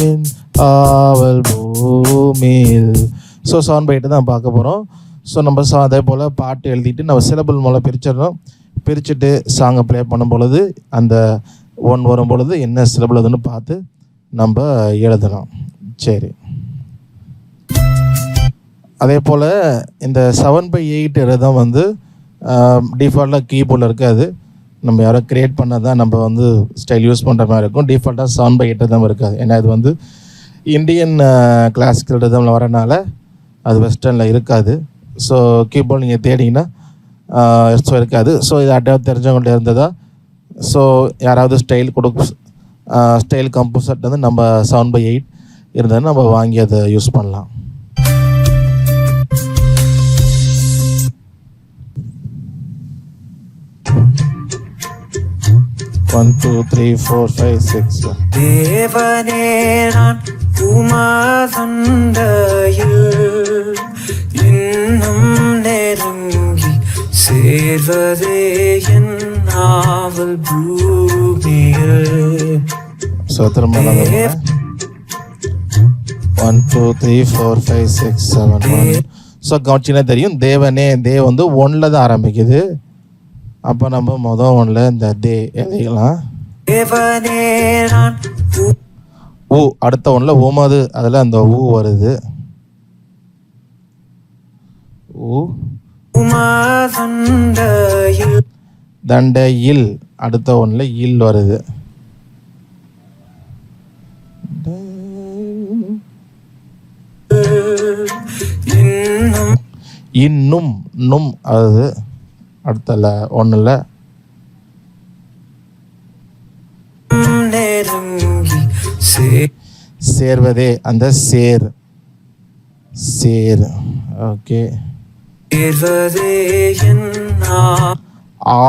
என் ஆவல் பூமியில். ஸோ 7/8 தான் பார்க்க போகிறோம். ஸோ நம்ம அதே போல் பாட்டு எழுதிட்டு நம்ம சிலபிள் மூலம் பிரிச்சிடணும். பிரிச்சுட்டு சாங்கை ப்ளே பண்ணும் பொழுது அந்த 1 வரும் பொழுது என்ன சிலபிள் அதுன்னு பார்த்து நம்ம எழுதலாம். சரி, அதே போல் இந்த 7/8 ரதம் டிஃபால்ட்டாக கீபோர்டில் இருக்காது, நம்ம யாரோ க்ரியேட் பண்ணதான் நம்ம ஸ்டைல் யூஸ் பண்ணுற மாதிரி இருக்கும். டிஃபால்ட்டாக 7/8 ரதம் இருக்காது. ஏன்னா இது இந்தியன் கிளாசிக்கல் ரதமில் வரனால அது வெஸ்டர்னில் இருக்காது. ஸோ கீபோர்டு நீங்கள் தேடிங்கன்னா ஸோ இருக்காது. ஸோ இது அட்டையாக தெரிஞ்சவங்கள்ட்ட இருந்ததா, ஸோ யாராவது ஸ்டைல் கம்போசட் நம்ம 7/8 இருந்ததுன்னு நம்ம வாங்கி அதை யூஸ் பண்ணலாம். One, two, three, four, five, six. தேவனே நான் உமதண்டையில் இன்னும் நெருங்கி சேர்வதே என் ஆவல் பூமியில். ஸோ திரும்ப 1 2 3 4 5 6 7 1. ஸோ கவனிச்சிங்கன்னா தெரியும், தேவனே 1ல் தான் ஆரம்பிக்குது. அப்போ நம்ம மொதல் ஒன்றில் இந்த தே எழுதிக்கலாம். தேவனே நான் ஊ அடுத்த ஒன்றில் ஊமது, அதில் அந்த ஊ வருது. ஊ உமாதண்டையில் தண்டையில் அடுத்த ஒன்றில் இல் வருது. இன்னும் இன்னும் நும் அது அடுத்தல ஒன்றில் நெருங்கி சேர்வதே அந்த சேர் சேர். ஓகே. சேர்வதே என்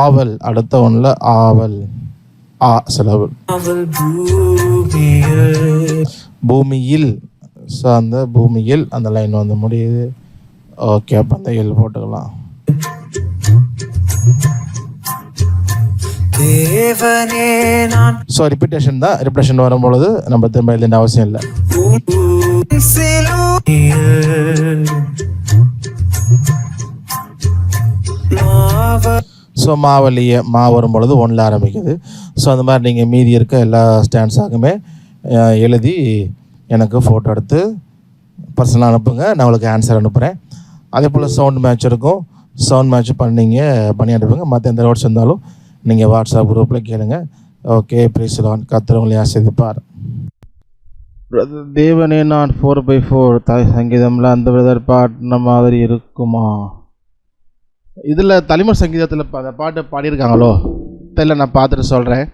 ஆவல் அடுத்த ஒன்றில் ஆவல் ஆ சிலவல். நாவல் பூமியில் பூமியில் ஸோ அந்த பூமியில் அந்த லைன் வந்து முடியுது. ஓகே, அப்போ அந்த எல் போட்டுக்கலாம். தேவனே நான் ஸோ ரிப்பீட்டேஷன் தான். ரிப்பீட்டேஷன் வரும்பொழுது நம்ம திரும்ப எழுத அவசியம் இல்லை. ஸோ மாவலிய மா வரும்பொழுது ஒன்றில் ஆரம்பிக்குது. ஸோ அந்த மாதிரி நீங்கள் மீதி இருக்க எல்லா ஸ்டாண்ட்ஸாக்குமே எழுதி எனக்கு ஃபோட்டோ எடுத்து பர்சனலாக அனுப்புங்க. நான் உங்களுக்கு ஆன்சர் அனுப்புகிறேன். அதே போல் சவுண்ட் மேட்ச் இருக்கும். சவுண்ட் மேட்ச் பண்ணி அனுப்புங்க. மற்ற எந்த ரோட்ஸ் இருந்தாலும் நீங்கள் வாட்ஸ்அப் குரூப்பில் கேளுங்க. ஓகே, பிரைஸ்லான். கர்த்தர் ஆசீர்வதிப்பார். தேவனே நான் 4/4 தாய் சங்கீதம்ல அந்த பிரதர் பாடின மாதிரி இருக்குமா? இதில் தலைமுறை சங்கீதத்தில் அந்த பாட்டு பாடியிருக்காங்களோ தெரியல, நான் பார்த்துட்டு சொல்கிறேன்.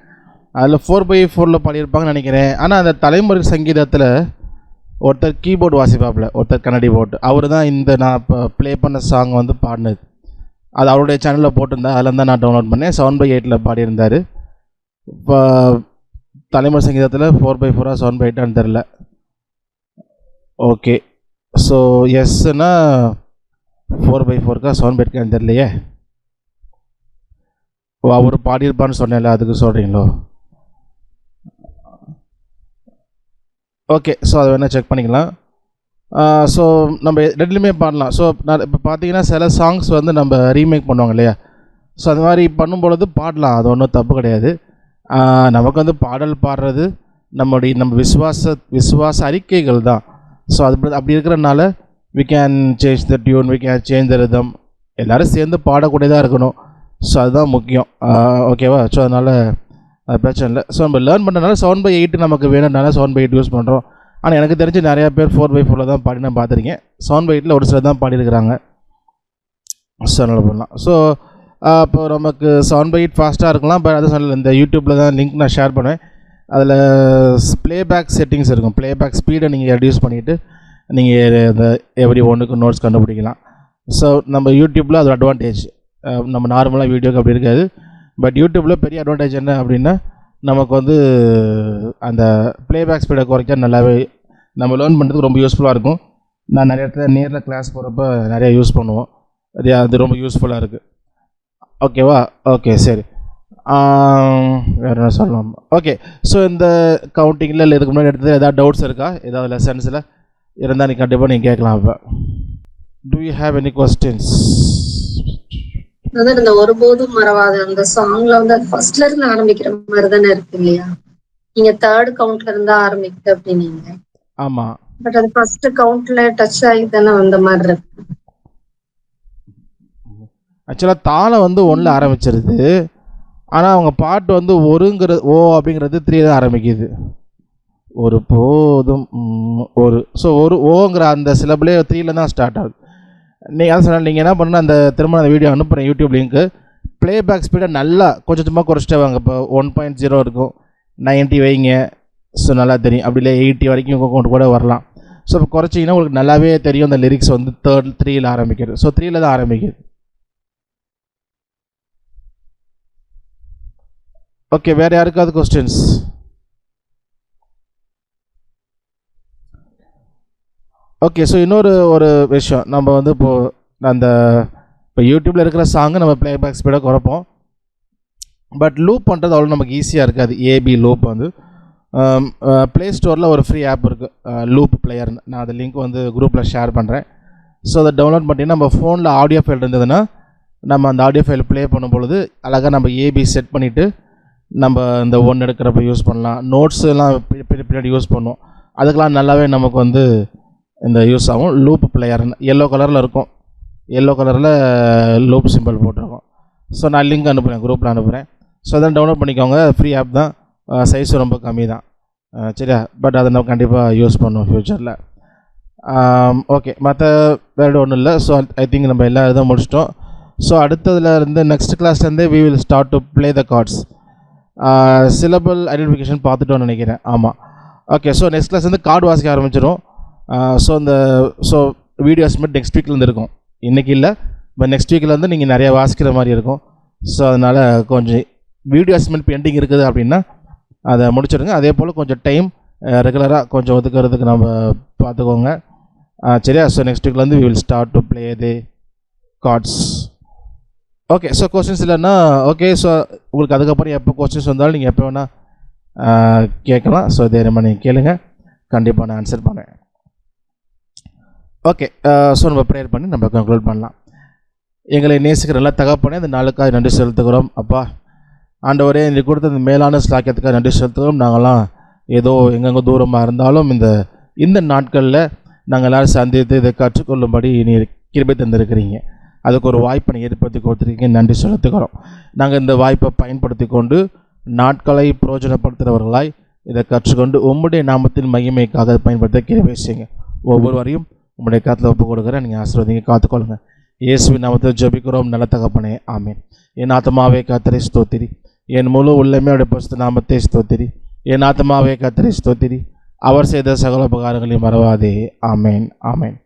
அதில் 4/4 பாடியிருப்பாங்கன்னு நினைக்கிறேன். ஆனால் அந்த தலைமுறை சங்கீதத்தில் ஒருத்தர் கீபோர்டு வாசிப்பாப்பில், ஒருத்தர் கண்ணாடி போட்டு, அவர் தான் இந்த நான் இப்போ ப்ளே பண்ண சாங் வந்து பாடினது. அது அவருடைய சேனலில் போட்டிருந்தேன். அதில் தான் நான் டவுன்லோட் பண்ணேன். 7/8 பாடியிருந்தார். இப்போ தலைமுறை சங்கீதத்தில் 4/4 7/8 தெரில. ஓகே, ஸோ எஸ்ன்னா 4/4 7/8 தெரியலையே. ஓ, அவர் பாடியிருப்பான்னு சொன்னேன்ல, அதுக்கு சொல்கிறீங்களோ? ஓகே, ஸோ அதை வேணால் செக் பண்ணிக்கலாம். ஸோ நம்ம ரெண்டுலேயுமே பாடலாம். ஸோ நான் இப்போ பார்த்தீங்கன்னா சில சாங்ஸ் வந்து நம்ம ரீமேக் பண்ணுவாங்க இல்லையா? ஸோ அது மாதிரி பண்ணும்பொழுது பாடலாம், அது ஒன்றும் தப்பு கிடையாது. நமக்கு வந்து பாடல் பாடுறது நம்ம விசுவாச அறிக்கைகள் தான். ஸோ அப்படி இருக்கிறனால we can change the tune, we can change the rhythm. எல்லோரும் சேர்ந்து பாடக்கூடியதாக இருக்கணும். ஸோ அதுதான் முக்கியம். ஓகேவா? ஸோ அதனால் அது பிரச்சனை இல்லை. ஸோ நம்ம லேர்ன் பண்ணுறதுனால 7/8 நமக்கு வேணும்னால 7/8 யூஸ் பண்ணுறோம். ஆனால் எனக்கு தெரிஞ்சு நிறையா பேர் 4/4 தான் பாடி நான் பார்த்துருக்கேன். 7/8 ஒரு சிலர் தான் பாடியிருக்கிறாங்க. ஸோ அதனால் பண்ணலாம். ஸோ இப்போ நமக்கு 7/8 ஃபாஸ்ட்டாக இருக்கலாம். பட் அது சொன்னல, இந்த யூடியூப்பில் தான் லிங்க் நான் ஷேர் பண்ணுவேன். அதில் ப்ளேபேக் செட்டிங்ஸ் இருக்கும். ப்ளேபேக் ஸ்பீடை நீங்கள் ரெடியூஸ் பண்ணிவிட்டு நீங்கள் இந்த எவ்ரி ஒன்றுக்கு நோட்ஸ் கண்டுபிடிக்கலாம். ஸோ நம்ம யூடியூப்பில் அது அட்வான்டேஜ். நம்ம நார்மலாக வீடியோக்கு அப்படி இருக்காது. பட் யூடியூப்பில் பெரிய அட்வான்டேஜ் என்ன அப்படின்னா, நமக்கு வந்து அந்த ப்ளேபேக் ஸ்பீடை குறைக்க நல்லாவே நம்ம லேர்ன் பண்ணுறதுக்கு ரொம்ப யூஸ்ஃபுல்லாக இருக்கும். நான் நிறைய இடத்துல நேரில் கிளாஸ் போகிறப்ப நிறையா யூஸ் பண்ணுவோம். அது ரொம்ப யூஸ்ஃபுல்லாக இருக்குது. ஓகேவா? ஓகே, சரி. வேறு என்ன சொல்லலாம்? ஓகே, ஸோ இந்த கவுண்டிங்கில் இல்லை இதுக்கு முன்னாடி எடுத்தது ஏதாவது டவுட்ஸ் இருக்கா? ஏதாவது லெசன்ஸில் இருந்தால் நீ கண்டிப்பாக நீங்கள் கேட்கலாம். இப்போ do you have any questions? அதான் இந்த ஒருபோதும் மறவாது அந்த சாங்ல வந்து அது ஃபர்ஸ்ட்ல இருந்து ஆரம்பிக்கிற மாதிரி தானே இருக்கு இல்லையா? நீங்க 3rd கவுண்ட்ல இருந்தா ஆரம்பிக்குது அப்படின்னீங்க. ஆமா, பட் அது ஃபர்ஸ்ட் கவுண்ட்ல டச் ஆகி தானே வந்த மாதிரி இருக்கு. ஆக்சுவலாக தாளம் வந்து 1ல் ஆரம்பிச்சிருது. ஆனால் அவங்க பாட்டு வந்து ஒருங்கிறது ஓ அப்படிங்கிறது 3 தான் ஆரம்பிக்குது. ஒரு போதும் ஒரு. ஸோ ஒரு ஓங்கிற அந்த சிலபிளே 3ல் தான் ஸ்டார்ட் ஆகுது. நீங்கள் அதை சொன்னால் நீங்கள் என்ன பண்ணணும், அந்த திரும்ப அந்த வீடியோ அனுப்புகிறேன் யூடியூப் லிங்க்கு. ப்ளேபேக் ஸ்பீடை நல்லா கொஞ்சம் சும்மா குறைச்சிட்டே வாங்க. இப்போ 1.0 இருக்கும், 90 வைங்க. ஸோ நல்லா தெரியும். அப்படி இல்லை 80 வரைக்கும் கொண்டு கூட வரலாம். ஸோ இப்போ குறைச்சிங்கன்னா உங்களுக்கு நல்லாவே தெரியும் அந்த லிரிக்ஸ் வந்து 3ல் ஆரம்பிக்கிறது. ஸோ 3ல் தான் ஆரம்பிக்குது. ஓகே, வேறு யாருக்காவது கொஸ்டின்ஸ்? ஓகே, ஸோ ஒரு விஷயம், நம்ம வந்து இப்போ யூடியூப்பில் இருக்கிற சாங்கு நம்ம ப்ளேபேக் ஸ்பீடை குறைப்போம். பட் லூப் பண்ணுறது அவ்வளோ நமக்கு ஈஸியாக இருக்காது. ஏபி லூப் வந்து ப்ளே ஸ்டோரில் ஒரு ஃப்ரீ ஆப் இருக்குது, லூப் பிளேயர்னு. நான் அந்த லிங்க் வந்து குரூப்பில் ஷேர் பண்ணுறேன். ஸோ அதை டவுன்லோட் பண்ணிட்டீங்கன்னா நம்ம ஃபோனில் ஆடியோ ஃபைல் இருந்ததுன்னா நம்ம அந்த ஆடியோ ஃபைல் ப்ளே பண்ணும் பொழுது அழகாக நம்ம ஏபி செட் பண்ணிவிட்டு நம்ம இந்த ஒன்று எடுக்கிறப்ப யூஸ் பண்ணலாம். நோட்ஸெல்லாம் பின்னாடி யூஸ் பண்ணுவோம். அதுக்கெலாம் நல்லாவே நமக்கு வந்து இந்த யூஸ் ஆகும். லூப் பிளேயர் எல்லோ கலரில் இருக்கும், எல்லோ கலரில் லூப் சிம்பிள் போட்டிருக்கோம். ஸோ நான் லிங்க் அனுப்புகிறேன், குரூப்பில் அனுப்புகிறேன். ஸோ அதெல்லாம் டவுன்லோட் பண்ணிக்கோங்க. ஃப்ரீ ஆப் தான், சைஸும் ரொம்ப கம்மி தான். சரியா? பட் அதை நம்ம கண்டிப்பாக யூஸ் பண்ணுவோம் ஃப்யூச்சரில். ஓகே, மற்ற வேறு ஒன்றும் இல்லை. ஸோ ஐ திங்க் நம்ம எல்லா இதை முடிச்சிட்டோம். ஸோ அடுத்ததில் இருந்து நெக்ஸ்ட் கிளாஸ்லேருந்தே we will start to play the cards. Syllable identification பார்த்துட்டோன்னு நினைக்கிறேன். ஆமாம், ஓகே. ஸோ நெக்ஸ்ட் கிளாஸ் வந்து கார்டு வாசிக்க ஆரம்பிச்சிடும். ஸோ வீடியோ அசைன்மெண்ட் நெக்ஸ்ட் வீக்லேருந்து இருக்கும், இன்றைக்கி இல்லை. பட் நெக்ஸ்ட் வீக்கில் வந்து நீங்கள் நிறையா வாசிக்கிற மாதிரி இருக்கும். ஸோ அதனால் கொஞ்சம் வீடியோ அசைன்மெண்ட் பெண்டிங் இருக்குது அப்படின்னா அதை முடிச்சிடுங்க. அதே போல் கொஞ்சம் டைம் ரெகுலராக கொஞ்சம் ஒதுக்கிறதுக்கு நம்ம பார்த்துக்கோங்க. சரியா? ஸோ நெக்ஸ்ட் வீக்லேருந்து we will start to play the cards. Okay. So questions இல்லைன்னா ஓகே. ஸோ உங்களுக்கு அதுக்கப்புறம் எப்போ கொஸ்டின்ஸ் வந்தாலும் நீங்கள் எப்போ வேணால் கேட்கலாம். ஸோ தைரியமாக நீங்கள் கேளுங்க, கண்டிப்பாக நான் ஆன்சர் பண்ணேன். ஓகே. ஸோ நம்ம ப்ரேயர் பண்ணி நம்ம கன்க்ளூட் பண்ணலாம். எங்களை நேசிக்கிற நல்ல தகப்பனே, இந்த நாளுக்காக நன்றி செலுத்துகிறோம். அப்பா ஆண்டவரே, நீ கொடுத்த இந்த மேலான ஸ்லாக்கியத்துக்காக நன்றி செலுத்துகிறோம். நாங்களாம் ஏதோ எங்கெங்கே தூரமாக இருந்தாலும் இந்த நாட்களில் நாங்கள் எல்லோரும் சந்தித்து இதை கற்றுக்கொள்ளும்படி நீ கிருபை தந்திருக்கிறீங்க. அதுக்கு ஒரு வாய்ப்பை நீ ஏற்படுத்தி கொடுத்துருக்கீங்க, நன்றி செலுத்துகிறோம். நாங்கள் இந்த வாய்ப்பை பயன்படுத்தி கொண்டு நாட்களை பிரயோஜனப்படுத்துகிறவர்களாய் இதை கற்றுக்கொண்டு உம்முடைய நாமத்தின் மகிமைக்காக பயன்படுத்த கிருபை செய்யுங்க. ஒவ்வொருவரையும் உம்முடைய கருத்தில் ஒப்புக் கொடுக்குறேன். நீங்கள் ஆசீர்வதிங்க, காத்துக்கொள்ளுங்க. இயேசுவின் நாமத்தில் ஜெபிக்கிறோம் நல்ல தகப்பனே, ஆமென். என் ஆத்மாவே கர்த்தரை ஸ்தோத்திரி, என் முழு உள்ளமே பரிசுத்த நாமத்தை ஸ்தோத்திரி. என் ஆத்மாவே கர்த்தரை ஸ்தோத்திரி, அவர் செய்த சகல உபகாரங்களையும் மறவாதே. ஆமென், ஆமென்.